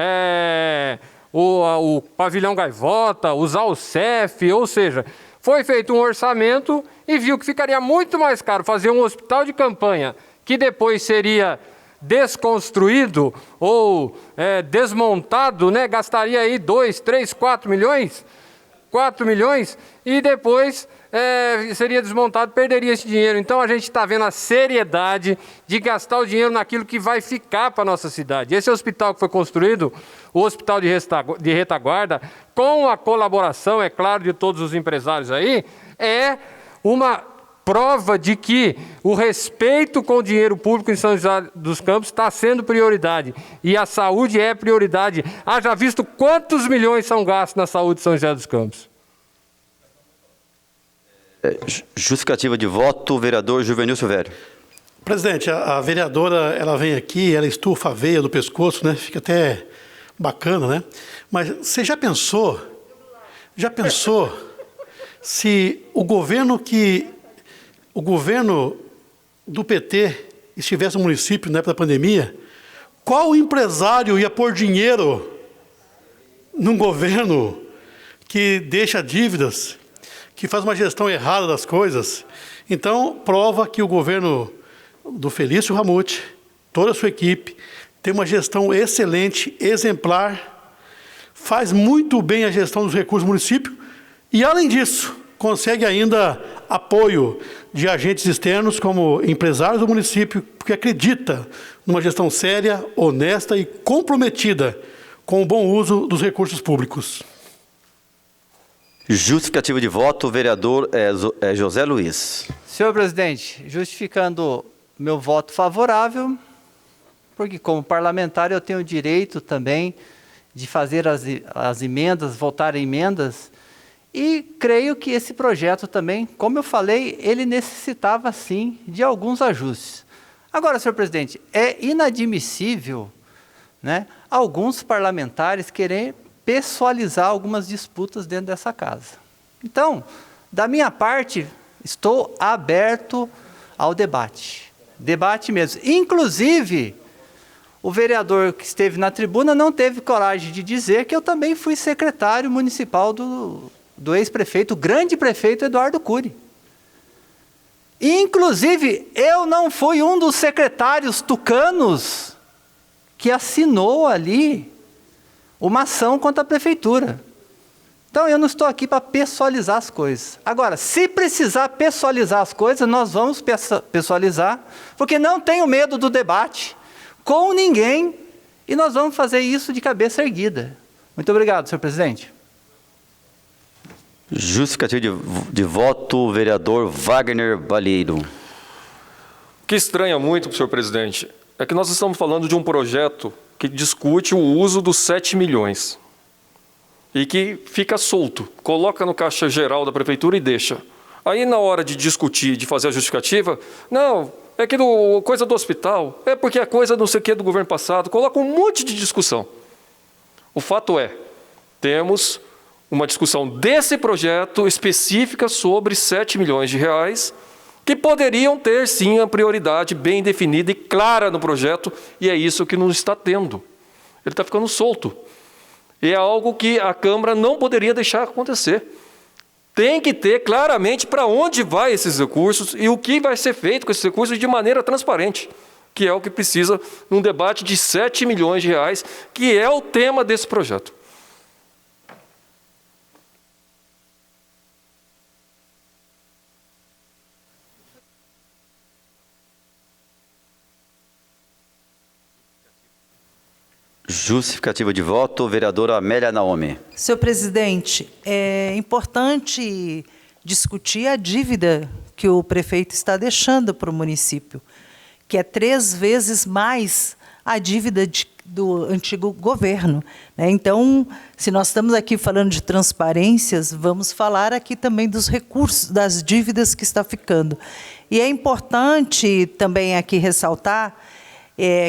o pavilhão Gaivota, usar o CEF, ou seja, foi feito um orçamento e viu que ficaria muito mais caro fazer um hospital de campanha, que depois seria desconstruído ou desmontado, né? Gastaria aí 2, 3, 4 milhões, 4 milhões, e depois seria desmontado, perderia esse dinheiro. Então a gente está vendo a seriedade de gastar o dinheiro naquilo que vai ficar para a nossa cidade. Esse hospital que foi construído, o Hospital de Retaguarda, com a colaboração, é claro, de todos os empresários aí, é uma prova de que o respeito com o dinheiro público em São José dos Campos está sendo prioridade. E a saúde é prioridade. Haja visto quantos milhões são gastos na saúde de São José dos Campos. Justificativa de voto, vereador Juvenil Silvério. Presidente, a vereadora, ela vem aqui, ela estufa a veia do pescoço, né? Fica até bacana, né? Mas você já pensou se o governo do PT estivesse no município na época da pandemia, qual empresário ia pôr dinheiro num governo que deixa dívidas, que faz uma gestão errada das coisas? Então, prova que o governo do Felício Ramute, toda a sua equipe, tem uma gestão excelente, exemplar, faz muito bem a gestão dos recursos do município e, além disso, consegue ainda apoio de agentes externos como empresários do município, porque acredita numa gestão séria, honesta e comprometida com o bom uso dos recursos públicos. Justificativa de voto, vereador José Luiz. Senhor presidente, justificando meu voto favorável, porque como parlamentar eu tenho o direito também de fazer as emendas, votar em emendas, e creio que esse projeto também, como eu falei, ele necessitava sim de alguns ajustes. Agora, senhor presidente, é inadmissível, né, alguns parlamentares querem pessoalizar algumas disputas dentro dessa casa. Então, da minha parte, estou aberto ao debate. Debate mesmo. Inclusive, o vereador que esteve na tribuna não teve coragem de dizer que eu também fui secretário municipal do ex-prefeito, o grande prefeito Eduardo Cury. Inclusive, eu não fui um dos secretários tucanos que assinou ali uma ação contra a prefeitura. Então, eu não estou aqui para pessoalizar as coisas. Agora, se precisar pessoalizar as coisas, nós vamos pessoalizar, porque não tenho medo do debate com ninguém, e nós vamos fazer isso de cabeça erguida. Muito obrigado, senhor presidente. Justificativa de voto, vereador Wagner Balheiro. O que estranha muito, senhor presidente, é que nós estamos falando de um projeto que discute o uso dos 7 milhões e que fica solto, coloca no caixa geral da prefeitura e deixa. Aí, na hora de discutir, de fazer a justificativa, não, é que coisa do hospital, é porque é coisa não sei o que do governo passado, coloca um monte de discussão. O fato é, temos uma discussão desse projeto específica sobre 7 milhões de reais, que poderiam ter, sim, a prioridade bem definida e clara no projeto, e é isso que não está tendo. Ele está ficando solto. E é algo que a Câmara não poderia deixar acontecer. Tem que ter claramente para onde vai esses recursos e o que vai ser feito com esses recursos de maneira transparente, que é o que precisa num debate de 7 milhões de reais, que é o tema desse projeto. Justificativa de voto, vereadora Amélia Naomi. Senhor presidente, é importante discutir a dívida que o prefeito está deixando para o município, que é 3 vezes mais a dívida do antigo governo, né? Então, se nós estamos aqui falando de transparências, vamos falar aqui também dos recursos, das dívidas que está ficando. E é importante também aqui ressaltar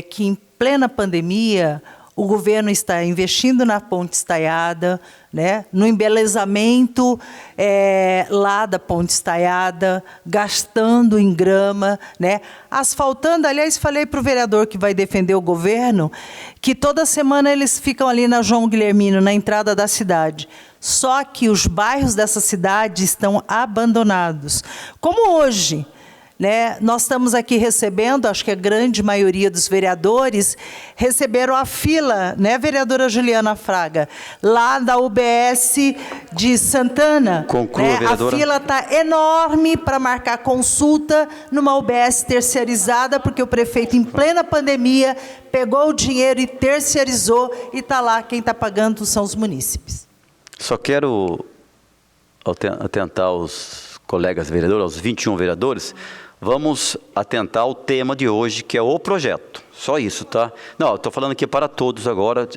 que, em plena pandemia, o governo está investindo na ponte estaiada, né, no embelezamento lá da ponte estaiada, gastando em grama, né, asfaltando. Aliás, falei para o vereador que vai defender o governo que toda semana eles ficam ali na João Guilhermino, na entrada da cidade. Só que os bairros dessa cidade estão abandonados. Como hoje, né, nós estamos aqui recebendo, acho que a grande maioria dos vereadores receberam a fila, né, vereadora Juliana Fraga, lá da UBS de Santana. Conclua, né, vereadora. A fila está enorme para marcar consulta numa UBS terceirizada, porque o prefeito, em plena pandemia, pegou o dinheiro e terceirizou, e está lá, quem está pagando são os munícipes. Só quero atentar aos colegas vereadores, aos 21 vereadores, vamos atentar ao tema de hoje, que é o projeto. Só isso, tá? Não, estou falando aqui para todos agora,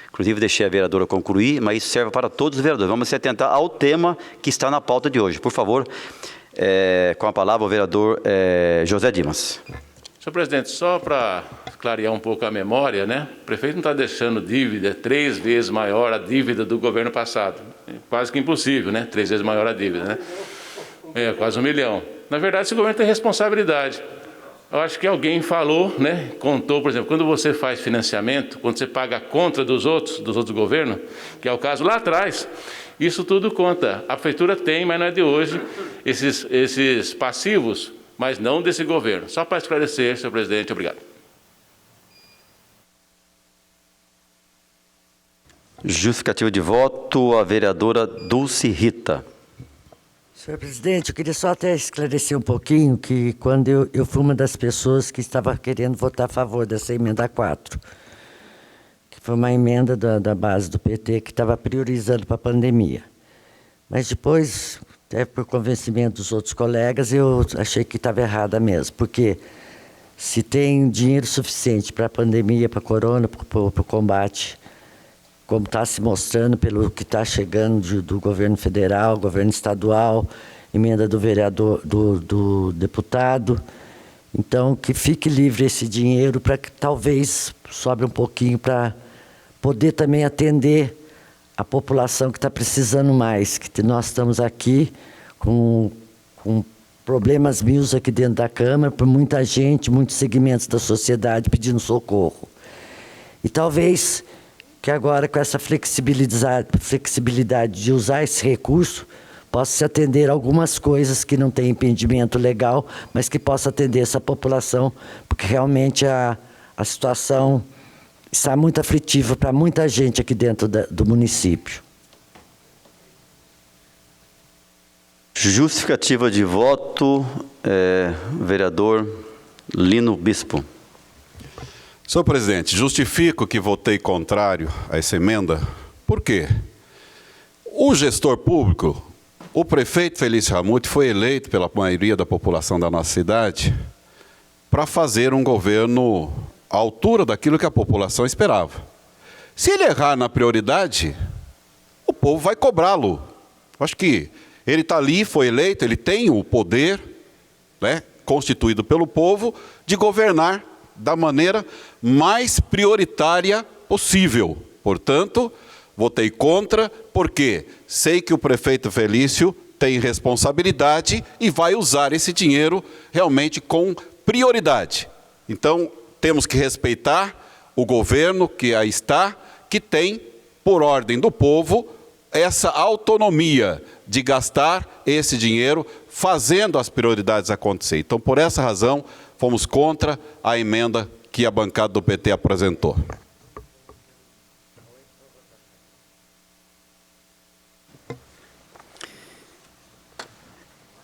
inclusive deixei a vereadora concluir, mas isso serve para todos os vereadores. Vamos se atentar ao tema que está na pauta de hoje. Por favor, com a palavra o vereador José Dimas. Senhor presidente, só para clarear um pouco a memória, né? O prefeito não está deixando dívida 3 vezes maior a dívida do governo passado. É quase que impossível, né? 3 vezes maior a dívida, né? Quase 1 milhão. Na verdade, esse governo tem responsabilidade. Eu acho que alguém falou, né? Contou, por exemplo, quando você faz financiamento, quando você paga a conta dos outros governos, que é o caso lá atrás, isso tudo conta. A prefeitura tem, mas não é de hoje, esses passivos, mas não desse governo. Só para esclarecer, senhor presidente, obrigado. Justificativa de voto, a vereadora Dulce Rita. Senhor presidente, eu queria só até esclarecer um pouquinho que quando eu fui uma das pessoas que estava querendo votar a favor dessa emenda 4, que foi uma emenda da base do PT que estava priorizando para a pandemia. Mas depois, até por convencimento dos outros colegas, eu achei que estava errada mesmo, porque se tem dinheiro suficiente para a pandemia, para a corona, para o combate, como está se mostrando pelo que está chegando do governo federal, governo estadual, emenda do vereador, do deputado. Então, que fique livre esse dinheiro para que talvez sobre um pouquinho para poder também atender a população que está precisando mais, que nós estamos aqui com problemas mil aqui dentro da Câmara, por muita gente, muitos segmentos da sociedade pedindo socorro. E talvez que agora, com essa flexibilidade de usar esse recurso, possa se atender a algumas coisas que não têm impedimento legal, mas que possa atender essa população, porque realmente a situação está muito aflitiva para muita gente aqui dentro do município. Justificativa de voto, vereador Lino Bispo. Senhor presidente, justifico que votei contrário a essa emenda. Por quê? O gestor público, o prefeito Felício Ramute, foi eleito pela maioria da população da nossa cidade para fazer um governo à altura daquilo que a população esperava. Se ele errar na prioridade, o povo vai cobrá-lo. Acho que ele está ali, foi eleito, ele tem o poder, né, constituído pelo povo, de governar da maneira mais prioritária possível. Portanto, votei contra, porque sei que o prefeito Felício tem responsabilidade e vai usar esse dinheiro realmente com prioridade. Então, temos que respeitar o governo que aí está, que tem, por ordem do povo, essa autonomia de gastar esse dinheiro fazendo as prioridades acontecer. Então, por essa razão, fomos contra a emenda que a bancada do PT apresentou.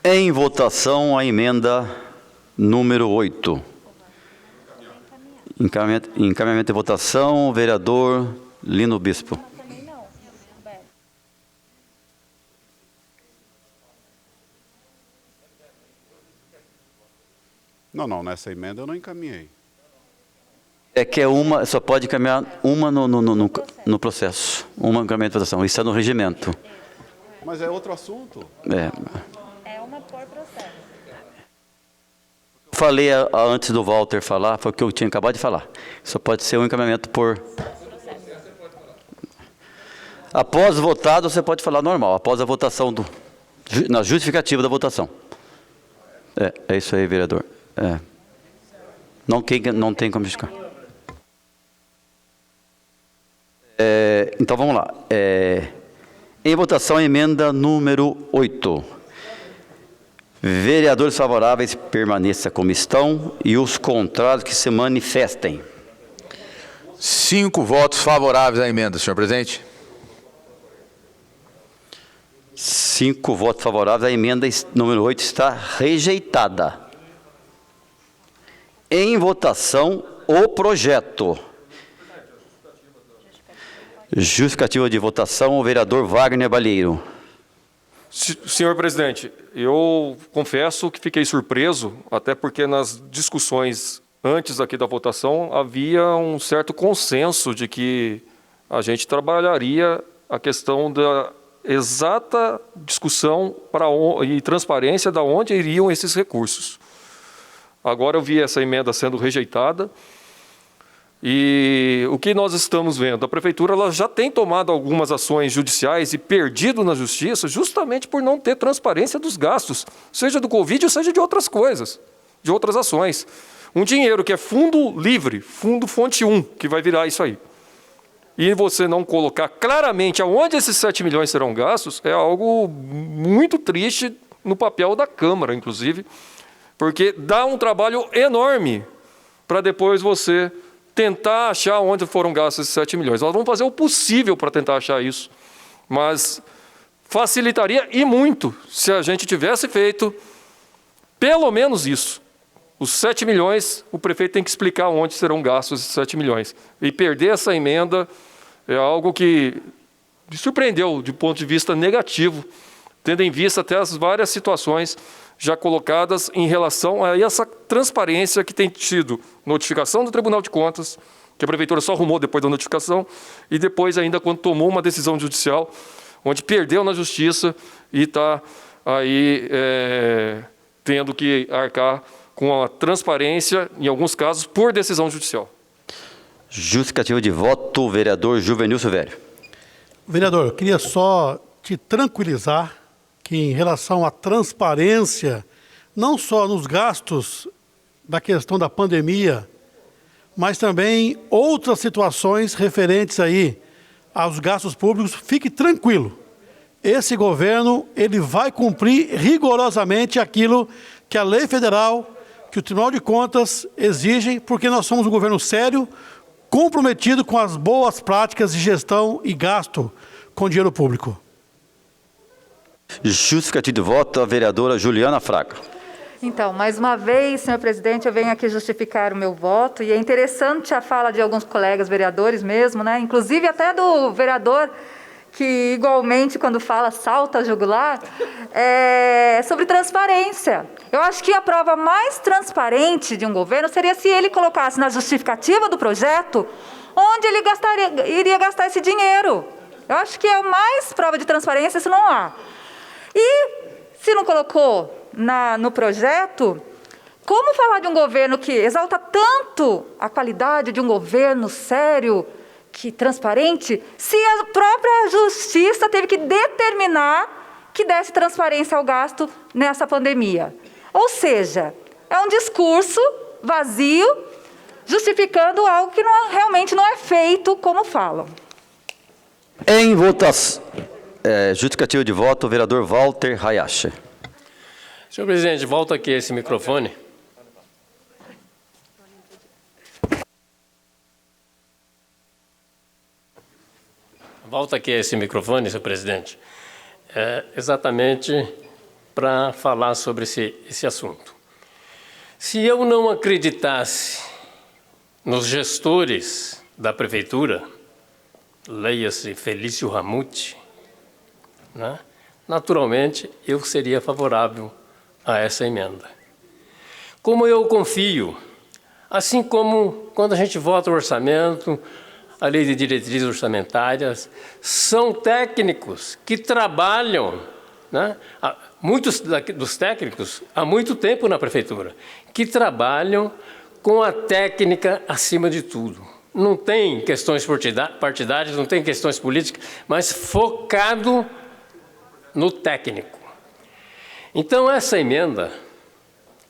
Em votação, a emenda número 8. Encaminhamento de votação, vereador Lino Bispo. Não, nessa emenda eu não encaminhei. É que é uma, só pode caminhar uma no processo, uma caminhamento de votação. Isso está no regimento. Mas é outro assunto. É uma por processo. Falei antes do Walter falar, foi o que eu tinha acabado de falar. Só pode ser um encaminhamento por... Após votado, você pode falar normal, após a votação, na justificativa da votação. É isso aí, vereador. Não tem como justificar. Então vamos lá. Em votação, a emenda número 8. Vereadores favoráveis permaneçam como estão e os contrários que se manifestem. 5 votos favoráveis à emenda, senhor presidente. 5 votos favoráveis, a emenda número 8 está rejeitada. Em votação, o projeto. Justificativa de votação, o vereador Wagner Balheiro. Senhor presidente, eu confesso que fiquei surpreso, até porque nas discussões antes aqui da votação havia um certo consenso de que a gente trabalharia a questão da exata discussão e transparência de onde iriam esses recursos. Agora eu vi essa emenda sendo rejeitada. E o que nós estamos vendo? A prefeitura ela já tem tomado algumas ações judiciais e perdido na justiça justamente por não ter transparência dos gastos, seja do Covid ou seja de outras coisas, de outras ações. Um dinheiro que é fundo livre, fundo fonte 1, que vai virar isso aí. E você não colocar claramente aonde esses 7 milhões serão gastos é algo muito triste no papel da Câmara, inclusive, porque dá um trabalho enorme para depois você tentar achar onde foram gastos esses 7 milhões. Nós vamos fazer o possível para tentar achar isso, mas facilitaria e muito se a gente tivesse feito pelo menos isso. Os 7 milhões, o prefeito tem que explicar onde serão gastos esses 7 milhões. E perder essa emenda é algo que me surpreendeu de ponto de vista negativo, tendo em vista até as várias situações já colocadas em relação a essa transparência que tem tido notificação do Tribunal de Contas, que a Prefeitura só arrumou depois da notificação, e depois ainda quando tomou uma decisão judicial, onde perdeu na Justiça e está aí tendo que arcar com a transparência, em alguns casos, por decisão judicial. Justificativa de voto, vereador Juvenil Silvério. Vereador, eu queria só te tranquilizar que em relação à transparência, não só nos gastos da questão da pandemia, mas também outras situações referentes aí aos gastos públicos, fique tranquilo. Esse governo, ele vai cumprir rigorosamente aquilo que a lei federal, que o Tribunal de Contas exige, porque nós somos um governo sério, comprometido com as boas práticas de gestão e gasto com dinheiro público. Justificativa de voto, a vereadora Juliana Fraga. Então, mais uma vez, senhor presidente, eu venho aqui justificar o meu voto, e é interessante a fala de alguns colegas vereadores mesmo, né? Inclusive até do vereador que, igualmente, quando fala, salta a jugular, sobre transparência. Eu acho que a prova mais transparente de um governo seria se ele colocasse na justificativa do projeto onde ele iria gastar esse dinheiro. Eu acho que é mais prova de transparência, se não há. E, se não colocou no projeto, como falar de um governo que exalta tanto a qualidade de um governo sério, transparente, se a própria Justiça teve que determinar que desse transparência ao gasto nessa pandemia? Ou seja, é um discurso vazio, justificando algo que realmente não é feito como falam. Em votação, justificativa de voto, o vereador Walter Hayashi. Senhor presidente, volta aqui esse microfone. Volta aqui esse microfone, senhor presidente. Exatamente para falar sobre esse assunto. Se eu não acreditasse nos gestores da prefeitura, leia-se Felício Ramute, né? Naturalmente eu seria favorável a essa emenda. Como eu confio Assim como quando a gente vota o orçamento, a lei de diretrizes orçamentárias, são técnicos que trabalham, né? Muitos dos técnicos há muito tempo na prefeitura, que trabalham com a técnica acima de tudo. Não tem questões partidárias, não tem questões políticas, mas focado no técnico. Então, essa emenda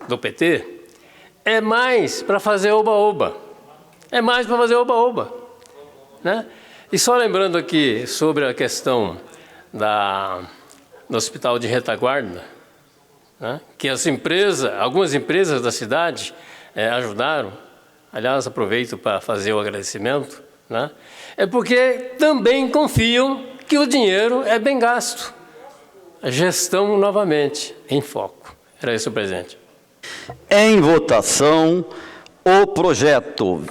do PT é mais para fazer oba-oba. É mais para fazer oba-oba, né? E só lembrando aqui sobre a questão do Hospital de Retaguarda, né? Que algumas empresas da cidade ajudaram. Aliás, aproveito para fazer o agradecimento, né? É porque também confiam que o dinheiro é bem gasto. A gestão, novamente, em foco. Era isso, presidente. Em votação, o projeto.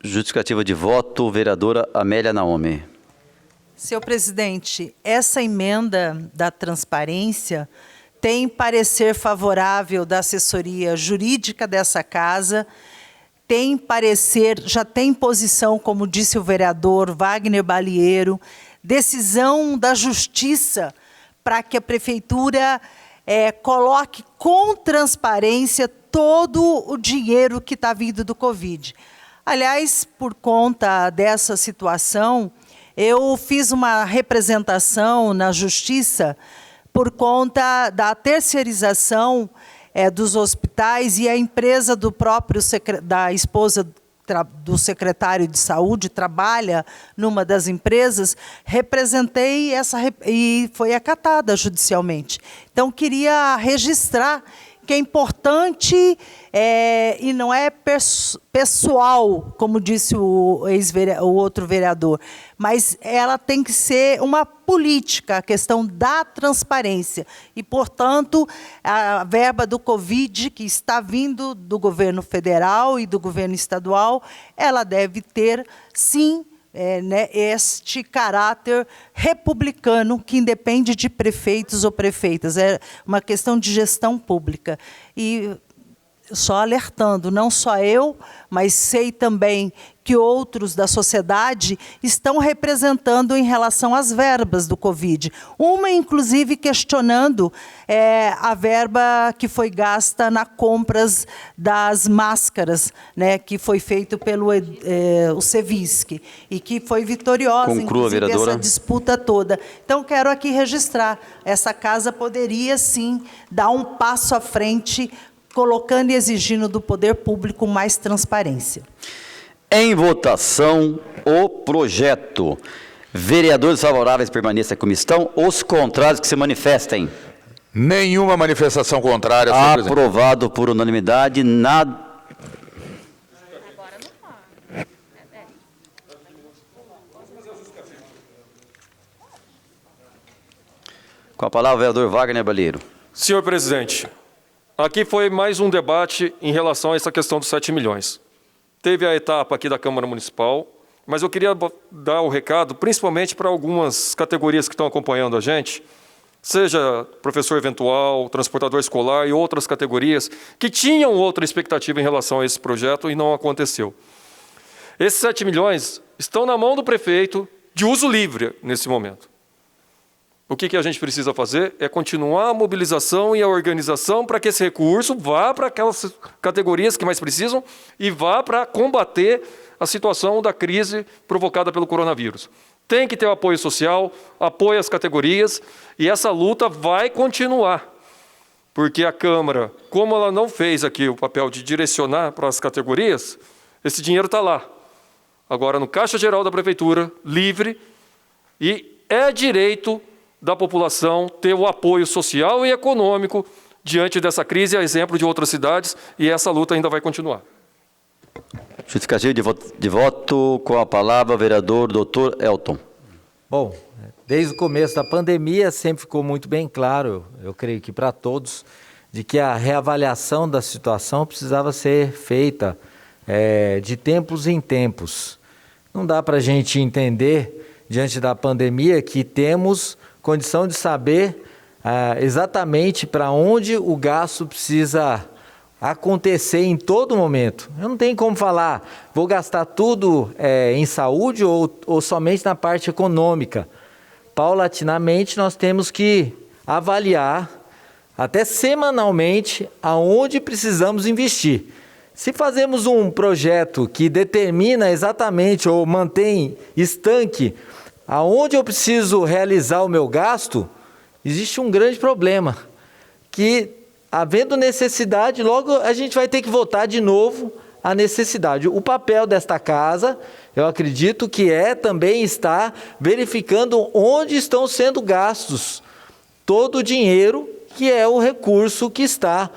Justificativa de voto, vereadora Amélia Naomi. Senhor presidente, essa emenda da transparência tem parecer favorável da assessoria jurídica dessa casa, tem parecer, já tem posição, como disse o vereador Wagner Balieiro, decisão da Justiça para que a Prefeitura coloque com transparência todo o dinheiro que está vindo do Covid. Aliás, por conta dessa situação, eu fiz uma representação na Justiça por conta da terceirização dos hospitais, e a empresa da esposa do secretário de Saúde trabalha numa das empresas, representei e foi acatada judicialmente. Então, queria registrar que é importante e não é pessoal, como disse o outro vereador, mas ela tem que ser uma política, a questão da transparência. E, portanto, a verba do Covid, que está vindo do governo federal e do governo estadual, ela deve ter, sim, este caráter republicano que independe de prefeitos ou prefeitas. É uma questão de gestão pública. E só alertando, não só eu, mas sei também que outros da sociedade estão representando em relação às verbas do Covid. Uma, inclusive, questionando a verba que foi gasta na compras das máscaras, né, que foi feito pelo o Sevisc, e que foi vitoriosa, inclusive, essa disputa toda. Então, quero aqui registrar, essa casa poderia, sim, dar um passo à frente, colocando e exigindo do poder público mais transparência. Em votação, o projeto. Vereadores favoráveis permaneçam como estão. Os contrários que se manifestem. Nenhuma manifestação contrária, senhor presidente. Aprovado por unanimidade. Com a palavra, o vereador Wagner Balieiro. Senhor presidente, aqui foi mais um debate em relação a essa questão dos 7 milhões. Teve a etapa aqui da Câmara Municipal, mas eu queria dar o recado, principalmente para algumas categorias que estão acompanhando a gente, seja professor eventual, transportador escolar e outras categorias, que tinham outra expectativa em relação a esse projeto e não aconteceu. Esses 7 milhões estão na mão do prefeito de uso livre nesse momento. O que a gente precisa fazer é continuar a mobilização e a organização para que esse recurso vá para aquelas categorias que mais precisam e vá para combater a situação da crise provocada pelo coronavírus. Tem que ter o apoio social, apoio às categorias, e essa luta vai continuar. Porque a Câmara, como ela não fez aqui o papel de direcionar para as categorias, esse dinheiro está lá. Agora, no Caixa Geral da Prefeitura, livre, e é direito da população ter o apoio social e econômico diante dessa crise, a exemplo de outras cidades, e essa luta ainda vai continuar. Justificativa de voto, com a palavra, o vereador doutor Elton. Bom, desde o começo da pandemia sempre ficou muito bem claro, eu creio que para todos, de que a reavaliação da situação precisava ser feita de tempos em tempos. Não dá para a gente entender, diante da pandemia, que temos condição de saber exatamente para onde o gasto precisa acontecer em todo momento. Eu não tenho como falar, vou gastar tudo em saúde ou somente na parte econômica. Paulatinamente, nós temos que avaliar, até semanalmente, aonde precisamos investir. Se fazemos um projeto que determina exatamente ou mantém estanque aonde eu preciso realizar o meu gasto, existe um grande problema, que havendo necessidade, logo a gente vai ter que voltar de novo à necessidade. O papel desta casa, eu acredito que também estar verificando onde estão sendo gastos todo o dinheiro, que é o recurso que está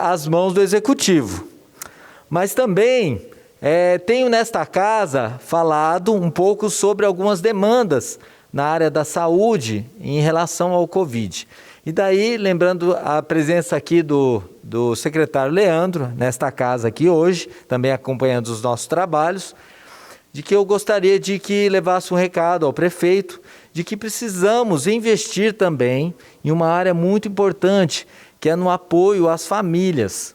às mãos do Executivo. Mas também tenho nesta casa falado um pouco sobre algumas demandas na área da saúde em relação ao Covid. E daí, lembrando a presença aqui do secretário Leandro, nesta casa aqui hoje, também acompanhando os nossos trabalhos, de que eu gostaria de que levasse um recado ao prefeito, de que precisamos investir também em uma área muito importante, que é no apoio às famílias.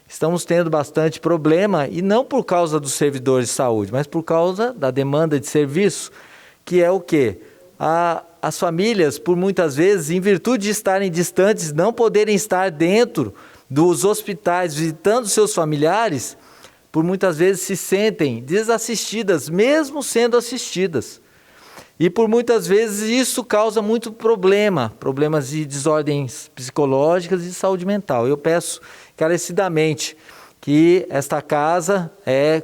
Estamos tendo bastante problema, e não por causa dos servidores de saúde, mas por causa da demanda de serviço, que é o quê? As famílias, por muitas vezes, em virtude de estarem distantes, não poderem estar dentro dos hospitais visitando seus familiares, por muitas vezes se sentem desassistidas, mesmo sendo assistidas. E por muitas vezes isso causa muito problemas de desordens psicológicas e de saúde mental. Eu peço encarecidamente que esta casa,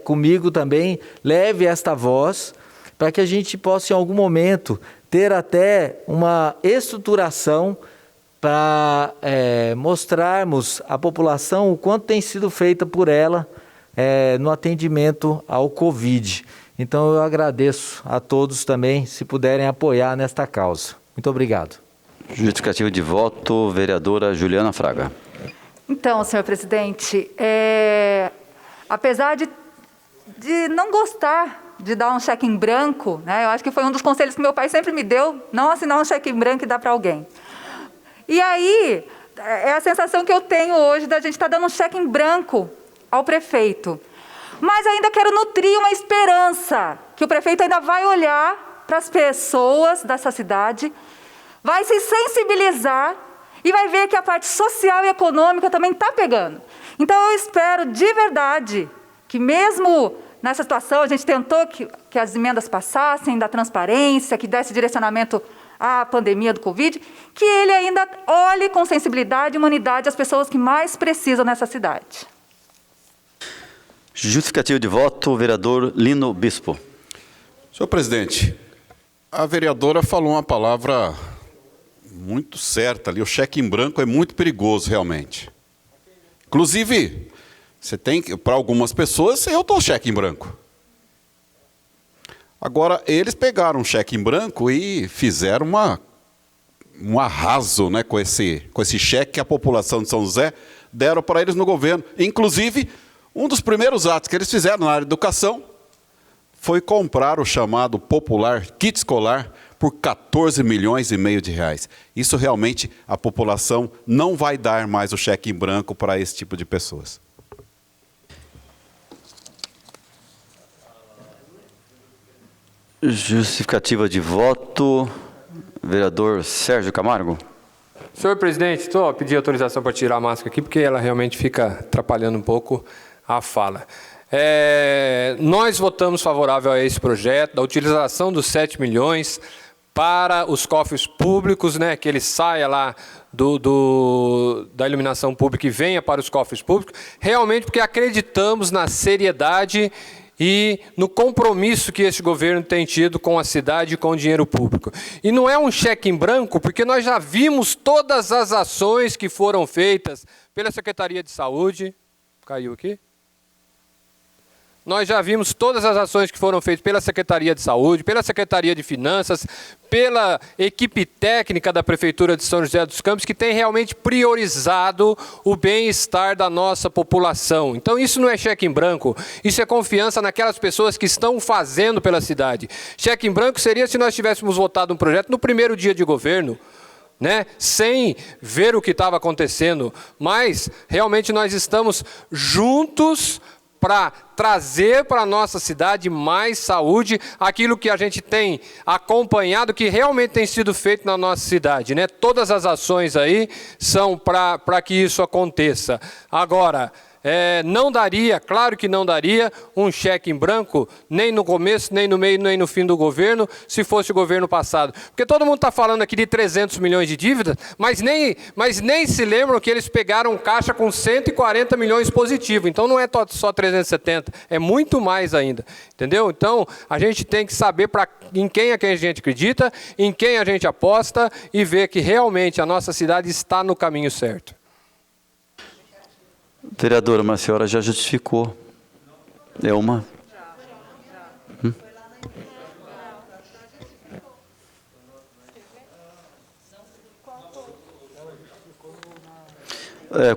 comigo também, leve esta voz, para que a gente possa em algum momento ter até uma estruturação para mostrarmos à população o quanto tem sido feita por ela no atendimento ao Covid. Então eu agradeço a todos também, se puderem apoiar nesta causa. Muito obrigado. Justificativa de voto, vereadora Juliana Fraga. Então, senhor presidente, apesar de não gostar de dar um cheque em branco, né? Eu acho que foi um dos conselhos que meu pai sempre me deu, não assinar um cheque em branco e dar para alguém. E aí, é a sensação que eu tenho hoje da gente estar dando um cheque em branco ao prefeito. Mas ainda quero nutrir uma esperança, que o prefeito ainda vai olhar para as pessoas dessa cidade, vai se sensibilizar e vai ver que a parte social e econômica também está pegando. Então eu espero de verdade que mesmo nessa situação, a gente tentou que as emendas passassem, da transparência, que desse direcionamento à pandemia do Covid, que ele ainda olhe com sensibilidade e humanidade as pessoas que mais precisam nessa cidade. Justificativa de voto, vereador Lino Bispo. Senhor presidente, a vereadora falou uma palavra muito certa ali, o cheque em branco é muito perigoso realmente. Inclusive, você tem que, para algumas pessoas, eu dou cheque em branco. Agora, eles pegaram um cheque em branco e fizeram um arraso, né, com esse cheque que a população de São José deram para eles no governo. Inclusive, um dos primeiros atos que eles fizeram na área de educação foi comprar o chamado popular kit escolar por 14 milhões e meio de reais. Isso realmente a população não vai dar mais o cheque em branco para esse tipo de pessoas. Justificativa de voto, vereador Sérgio Camargo. Senhor presidente, estou a pedir autorização para tirar a máscara aqui, porque ela realmente fica atrapalhando um pouco a fala. Nós votamos favorável a esse projeto, da utilização dos 7 milhões para os cofres públicos, né, que ele saia lá da iluminação pública e venha para os cofres públicos, realmente porque acreditamos na seriedade e no compromisso que esse governo tem tido com a cidade e com o dinheiro público. E não é um cheque em branco, porque nós já vimos todas as ações que foram feitas pela Secretaria de Saúde. Caiu aqui? Nós já vimos todas as ações que foram feitas pela Secretaria de Saúde, pela Secretaria de Finanças, pela equipe técnica da Prefeitura de São José dos Campos, que tem realmente priorizado o bem-estar da nossa população. Então isso não é cheque em branco, isso é confiança naquelas pessoas que estão fazendo pela cidade. Cheque em branco seria se nós tivéssemos votado um projeto no primeiro dia de governo, né, sem ver o que estava acontecendo, mas realmente nós estamos juntos para trazer para a nossa cidade mais saúde, aquilo que a gente tem acompanhado, que realmente tem sido feito na nossa cidade, né? Todas as ações aí são para que isso aconteça. Agora, não daria, claro que não daria, um cheque em branco, nem no começo, nem no meio, nem no fim do governo, se fosse o governo passado. Porque todo mundo está falando aqui de 300 milhões de dívidas, mas nem se lembram que eles pegaram caixa com 140 milhões positivo. Então não é só 370, é muito mais ainda. Entendeu? Então a gente tem que saber em quem é que a gente acredita, em quem a gente aposta e ver que realmente a nossa cidade está no caminho certo. Vereadora, mas a senhora já justificou. É uma...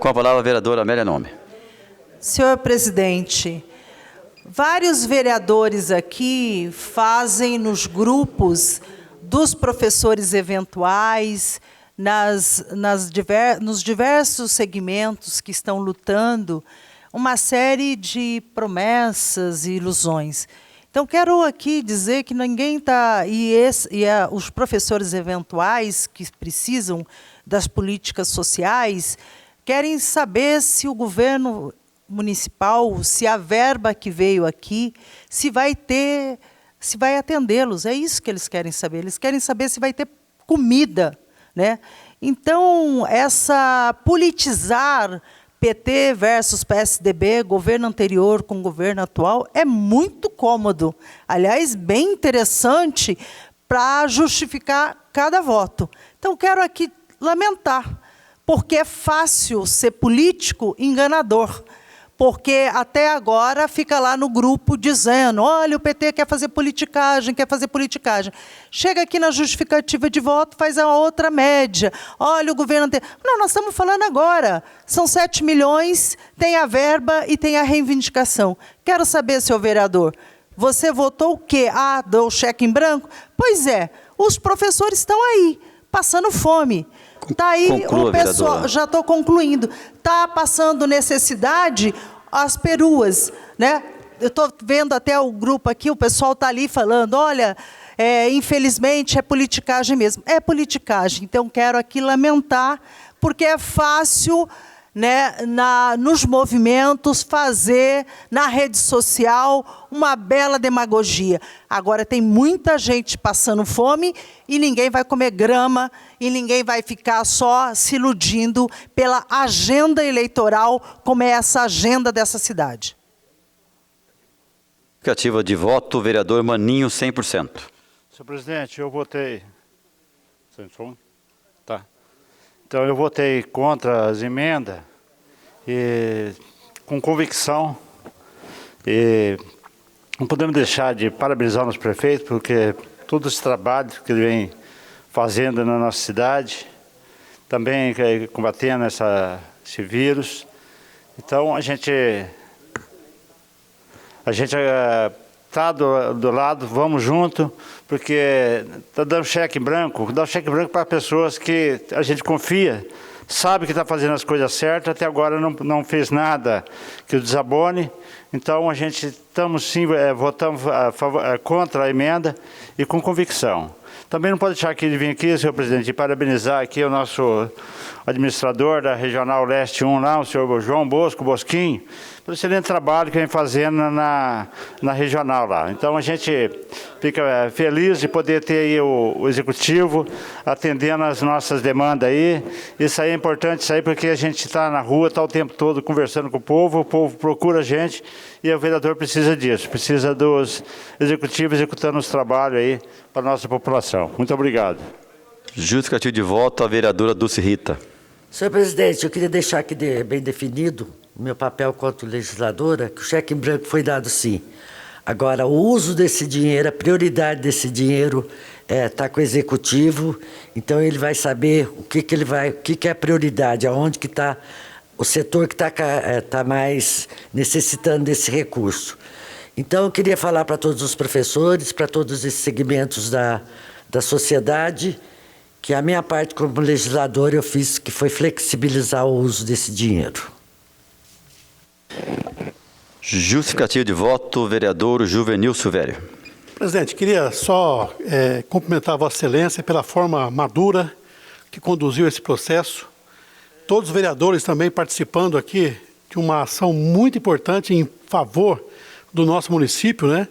Com a palavra a vereadora Amélia Nome. Senhor presidente, vários vereadores aqui fazem nos grupos dos professores eventuais, nos diversos segmentos que estão lutando, uma série de promessas e ilusões. Então, quero aqui dizer que ninguém está... os professores eventuais que precisam das políticas sociais querem saber se o governo municipal, se a verba que veio aqui, se vai atendê-los. É isso que eles querem saber. Eles querem saber se vai ter comida, né? Então, politizar PT versus PSDB, governo anterior com governo atual, é muito cômodo. Aliás, bem interessante para justificar cada voto. Então, quero aqui lamentar, porque é fácil ser político enganador. Porque até agora fica lá no grupo dizendo, olha, o PT quer fazer politicagem, quer fazer politicagem. Chega aqui na justificativa de voto, faz a outra média. Olha, o governo... Não, nós estamos falando agora. São 7 milhões, tem a verba e tem a reivindicação. Quero saber, senhor vereador, você votou o quê? Ah, deu cheque em branco? Pois é, os professores estão aí, passando fome. Está aí Conclua, o pessoal, vereadora. já estou concluindo, está passando necessidade as peruas, né? Eu estou vendo até o grupo aqui, o pessoal está ali falando, olha, infelizmente é politicagem mesmo. É politicagem, então quero aqui lamentar, porque é fácil, né, nos movimentos, fazer na rede social uma bela demagogia. Agora tem muita gente passando fome e ninguém vai comer grama e ninguém vai ficar só se iludindo pela agenda eleitoral, como é essa agenda dessa cidade. Justificativa de voto, vereador Maninho, 100%. Senhor presidente, eu votei... Sem som? Tá. Então, eu votei contra as emendas, com convicção, e não podemos deixar de parabenizar o nosso prefeito, porque todo esse trabalho que ele vem fazendo na nossa cidade, também combatendo esse vírus. Então, a gente está do lado, vamos junto, porque está dando cheque em branco, dá cheque em branco para pessoas que a gente confia, sabe que está fazendo as coisas certas, até agora não fez nada que o desabone. Então, a gente estamos sim, votamos contra a emenda e com convicção. Também não pode deixar aqui de vir aqui, senhor presidente, e parabenizar aqui o nosso administrador da Regional Leste 1 lá, o senhor João Bosquinho, pelo excelente trabalho que vem fazendo na regional lá. Então a gente fica feliz de poder ter aí o executivo atendendo as nossas demandas aí. Isso aí é importante, isso aí porque a gente está na rua, está o tempo todo conversando com o povo procura a gente e o vereador precisa disso, precisa dos executivos executando os trabalhos aí para a nossa população. Muito obrigado. Justificativo de voto, a vereadora Dulce Rita. Senhor presidente, eu queria deixar aqui bem definido o meu papel quanto legisladora, que o cheque em branco foi dado sim. Agora, o uso desse dinheiro, a prioridade desse dinheiro está com o executivo, então ele vai saber o que é a prioridade, aonde que está o setor que está mais necessitando desse recurso. Então, eu queria falar para todos os professores, para todos esses segmentos da sociedade, que a minha parte como legislador eu fiz, que foi flexibilizar o uso desse dinheiro. Justificativo de voto, vereador Juvenil Silvério. Presidente, queria só cumprimentar Vossa Excelência pela forma madura que conduziu esse processo. Todos os vereadores também participando aqui de uma ação muito importante em favor do nosso município, né?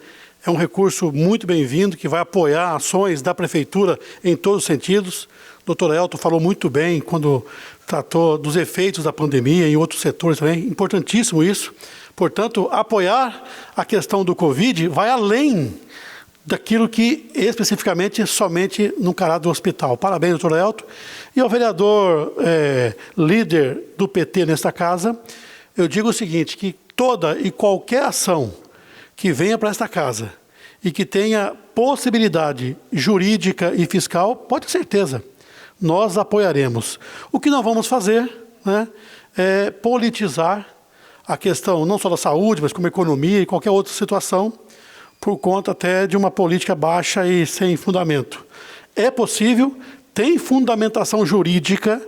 É um recurso muito bem-vindo que vai apoiar ações da Prefeitura em todos os sentidos. O doutor Elton falou muito bem quando tratou dos efeitos da pandemia em outros setores também. Importantíssimo isso. Portanto, apoiar a questão do Covid vai além daquilo que especificamente somente no caráter do hospital. Parabéns, doutor Elton. E ao vereador líder do PT nesta casa, eu digo o seguinte, que toda e qualquer ação que venha para esta casa e que tenha possibilidade jurídica e fiscal, pode ter certeza, nós apoiaremos. O que nós vamos fazer, né, é politizar a questão não só da saúde, mas como economia e qualquer outra situação, por conta até de uma política baixa e sem fundamento. É possível, tem fundamentação jurídica,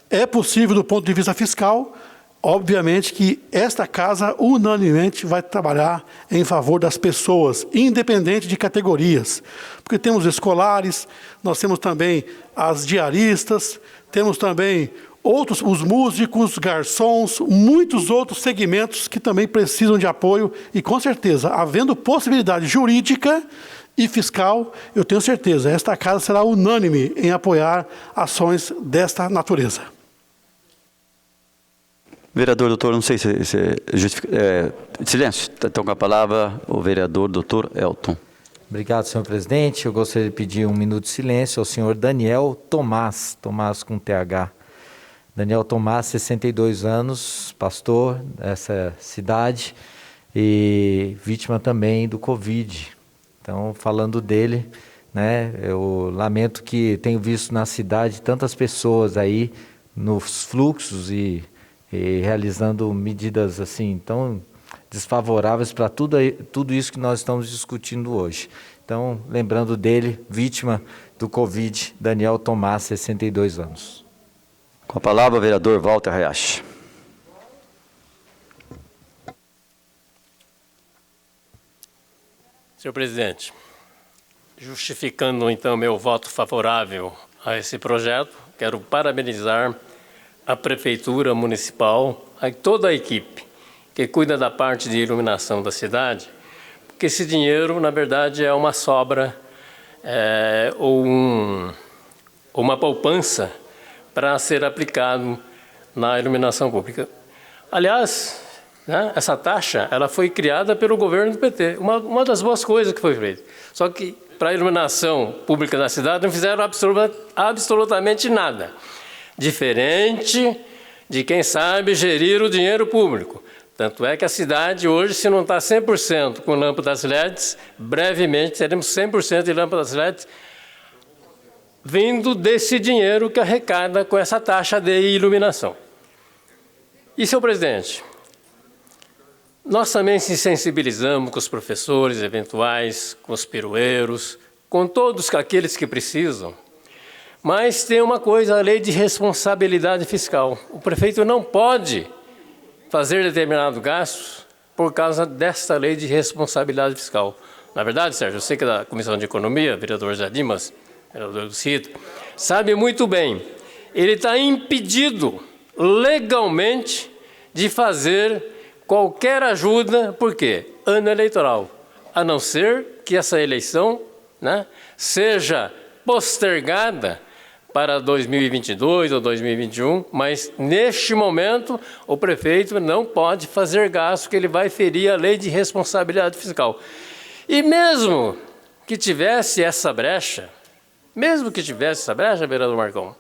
é possível do ponto de vista fiscal. Obviamente que esta casa unanimemente vai trabalhar em favor das pessoas, independente de categorias. Porque temos escolares, nós temos também as diaristas, temos também outros, os músicos, garçons, muitos outros segmentos que também precisam de apoio e, com certeza, havendo possibilidade jurídica e fiscal, eu tenho certeza, esta casa será unânime em apoiar ações desta natureza. Vereador, doutor, não sei se silêncio. Então, com a palavra, o vereador doutor Elton. Obrigado, senhor presidente. Eu gostaria de pedir um minuto de silêncio ao senhor Daniel Tomás, Tomás com TH. Daniel Tomás, 62 anos, pastor dessa cidade e vítima também do Covid. Então, falando dele, né, eu lamento que tenho visto na cidade tantas pessoas aí nos fluxos e realizando medidas assim tão desfavoráveis para tudo isso que nós estamos discutindo hoje. Então, lembrando dele, vítima do Covid, Daniel Tomás, 62 anos. Com a palavra, o vereador Walter Hayashi. Senhor presidente, justificando então meu voto favorável a esse projeto, quero parabenizar a Prefeitura Municipal, a toda a equipe que cuida da parte de iluminação da cidade, porque esse dinheiro, na verdade, é uma sobra ou uma poupança para ser aplicado na iluminação pública. Aliás, né, essa taxa ela foi criada pelo governo do PT, uma das boas coisas que foi feita. Só que para a iluminação pública da cidade não fizeram absolutamente nada. Diferente de quem sabe gerir o dinheiro público. Tanto é que a cidade hoje, se não está 100% com lâmpadas LEDs, brevemente teremos 100% de lâmpadas LEDs vindo desse dinheiro que arrecada com essa taxa de iluminação. E, senhor presidente, nós também se sensibilizamos com os professores eventuais, com os pirueiros, com todos aqueles que precisam. Mas tem uma coisa, a lei de responsabilidade fiscal. O prefeito não pode fazer determinado gasto por causa desta lei de responsabilidade fiscal. Na verdade, Sérgio, eu sei que é da Comissão de Economia, vereador Zé Dimas, vereador do Cito, sabe muito bem, ele está impedido legalmente de fazer qualquer ajuda, por quê? Ano eleitoral, a não ser que essa eleição, né, seja postergada para 2022 ou 2021, mas neste momento o prefeito não pode fazer gasto, que ele vai ferir a lei de responsabilidade fiscal. E mesmo que tivesse essa brecha, vereador Marcão,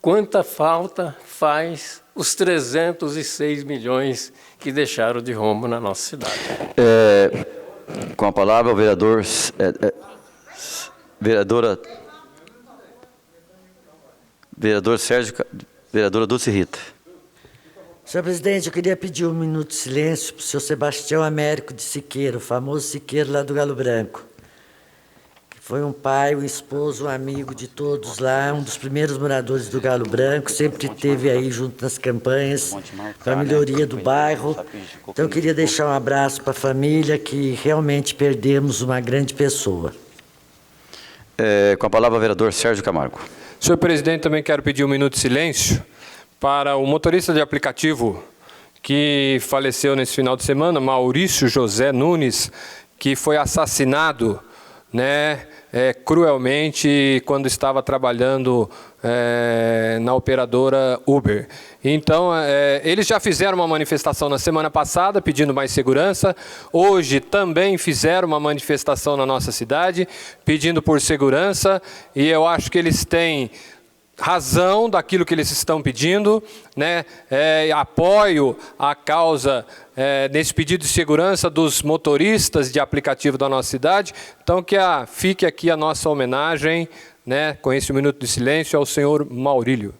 quanta falta faz os 306 milhões que deixaram de rombo na nossa cidade? Com a palavra, o vereador... Vereadora Dulce Rita. Senhor presidente, eu queria pedir um minuto de silêncio para o senhor Sebastião Américo de Siqueira, o famoso Siqueiro lá do Galo Branco. Foi um pai, um esposo, um amigo de todos lá, um dos primeiros moradores do Galo Branco, sempre esteve aí junto nas campanhas, para a melhoria do bairro. Então, eu queria deixar um abraço para a família, que realmente perdemos uma grande pessoa. Com a palavra, o vereador Sérgio Camargo. Senhor presidente, também quero pedir um minuto de silêncio para o motorista de aplicativo que faleceu nesse final de semana, Maurício José Nunes, que foi assassinado, né, cruelmente quando estava trabalhando na operadora Uber. Então, eles já fizeram uma manifestação na semana passada pedindo mais segurança. Hoje também fizeram uma manifestação na nossa cidade pedindo por segurança, e eu acho que eles têm razão daquilo que eles estão pedindo, né? Apoio a causa nesse pedido de segurança dos motoristas de aplicativo da nossa cidade. Então, fique aqui a nossa homenagem, né, com esse minuto de silêncio ao senhor Maurílio.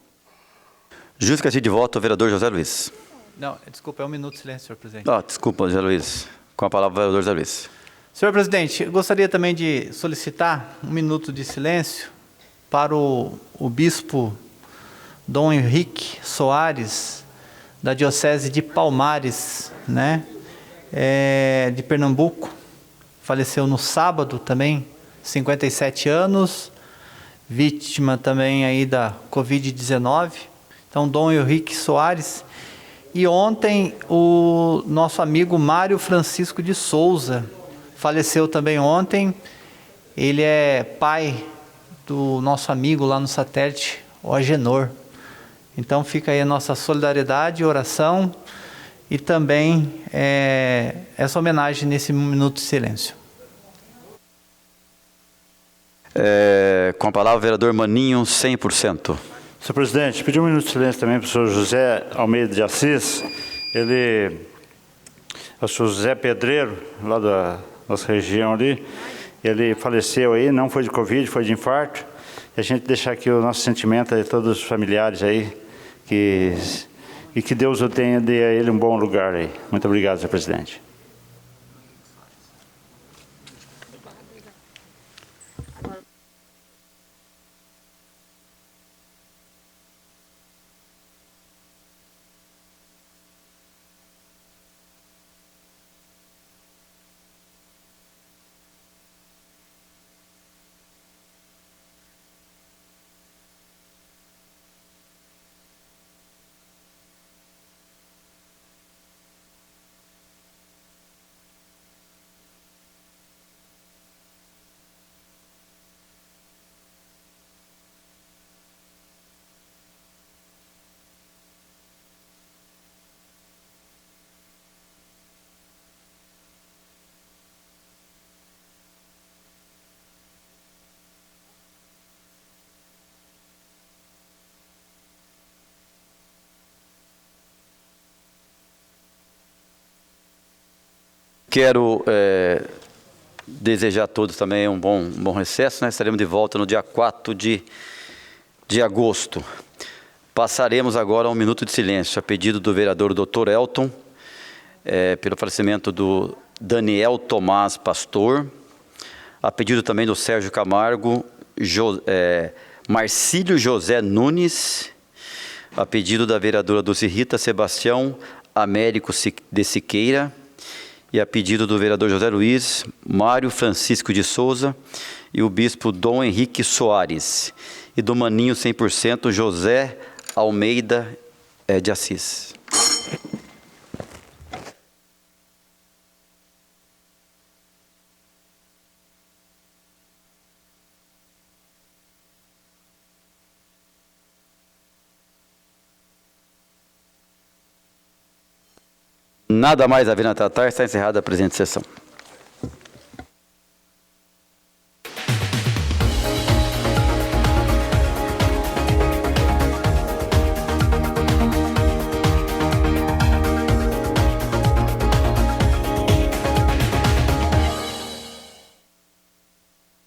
Justificativa de voto, vereador José Luiz. Não, desculpa, é um minuto de silêncio, senhor presidente. Desculpa, José Luiz. Com a palavra, o vereador José Luiz. Senhor presidente, eu gostaria também de solicitar um minuto de silêncio para o bispo Dom Henrique Soares, da Diocese de Palmares, né, de Pernambuco. Faleceu no sábado também, 57 anos, vítima também aí da Covid-19. Então, Dom Henrique Soares. E ontem, o nosso amigo Mário Francisco de Souza faleceu também ontem. Ele é pai do nosso amigo lá no satélite, o Agenor. Então fica aí a nossa solidariedade e oração, e também essa homenagem nesse minuto de silêncio. Com a palavra, o vereador Maninho, 100%. Senhor presidente, pedi um minuto de silêncio também para o senhor José Almeida de Assis. Ele é o senhor José Pedreiro, lá da nossa região ali. Ele faleceu aí, não foi de Covid, foi de infarto. E a gente deixar aqui o nosso sentimento a todos os familiares aí, e que Deus o tenha, dê a ele um bom lugar aí. Muito obrigado, senhor presidente. Quero desejar a todos também um bom recesso, né? Estaremos de volta no dia 4 de agosto. Passaremos agora a um minuto de silêncio, a pedido do vereador Dr. Elton, pelo falecimento do Daniel Tomás Pastor, a pedido também do Sérgio Camargo, Marcílio José Nunes, a pedido da vereadora Dulce Rita Sebastião Américo de Siqueira, e a pedido do vereador José Luiz, Mário Francisco de Souza e o bispo Dom Henrique Soares, e do Maninho 100%, José Almeida de Assis. Nada mais havendo a tratar, está encerrada a presente sessão.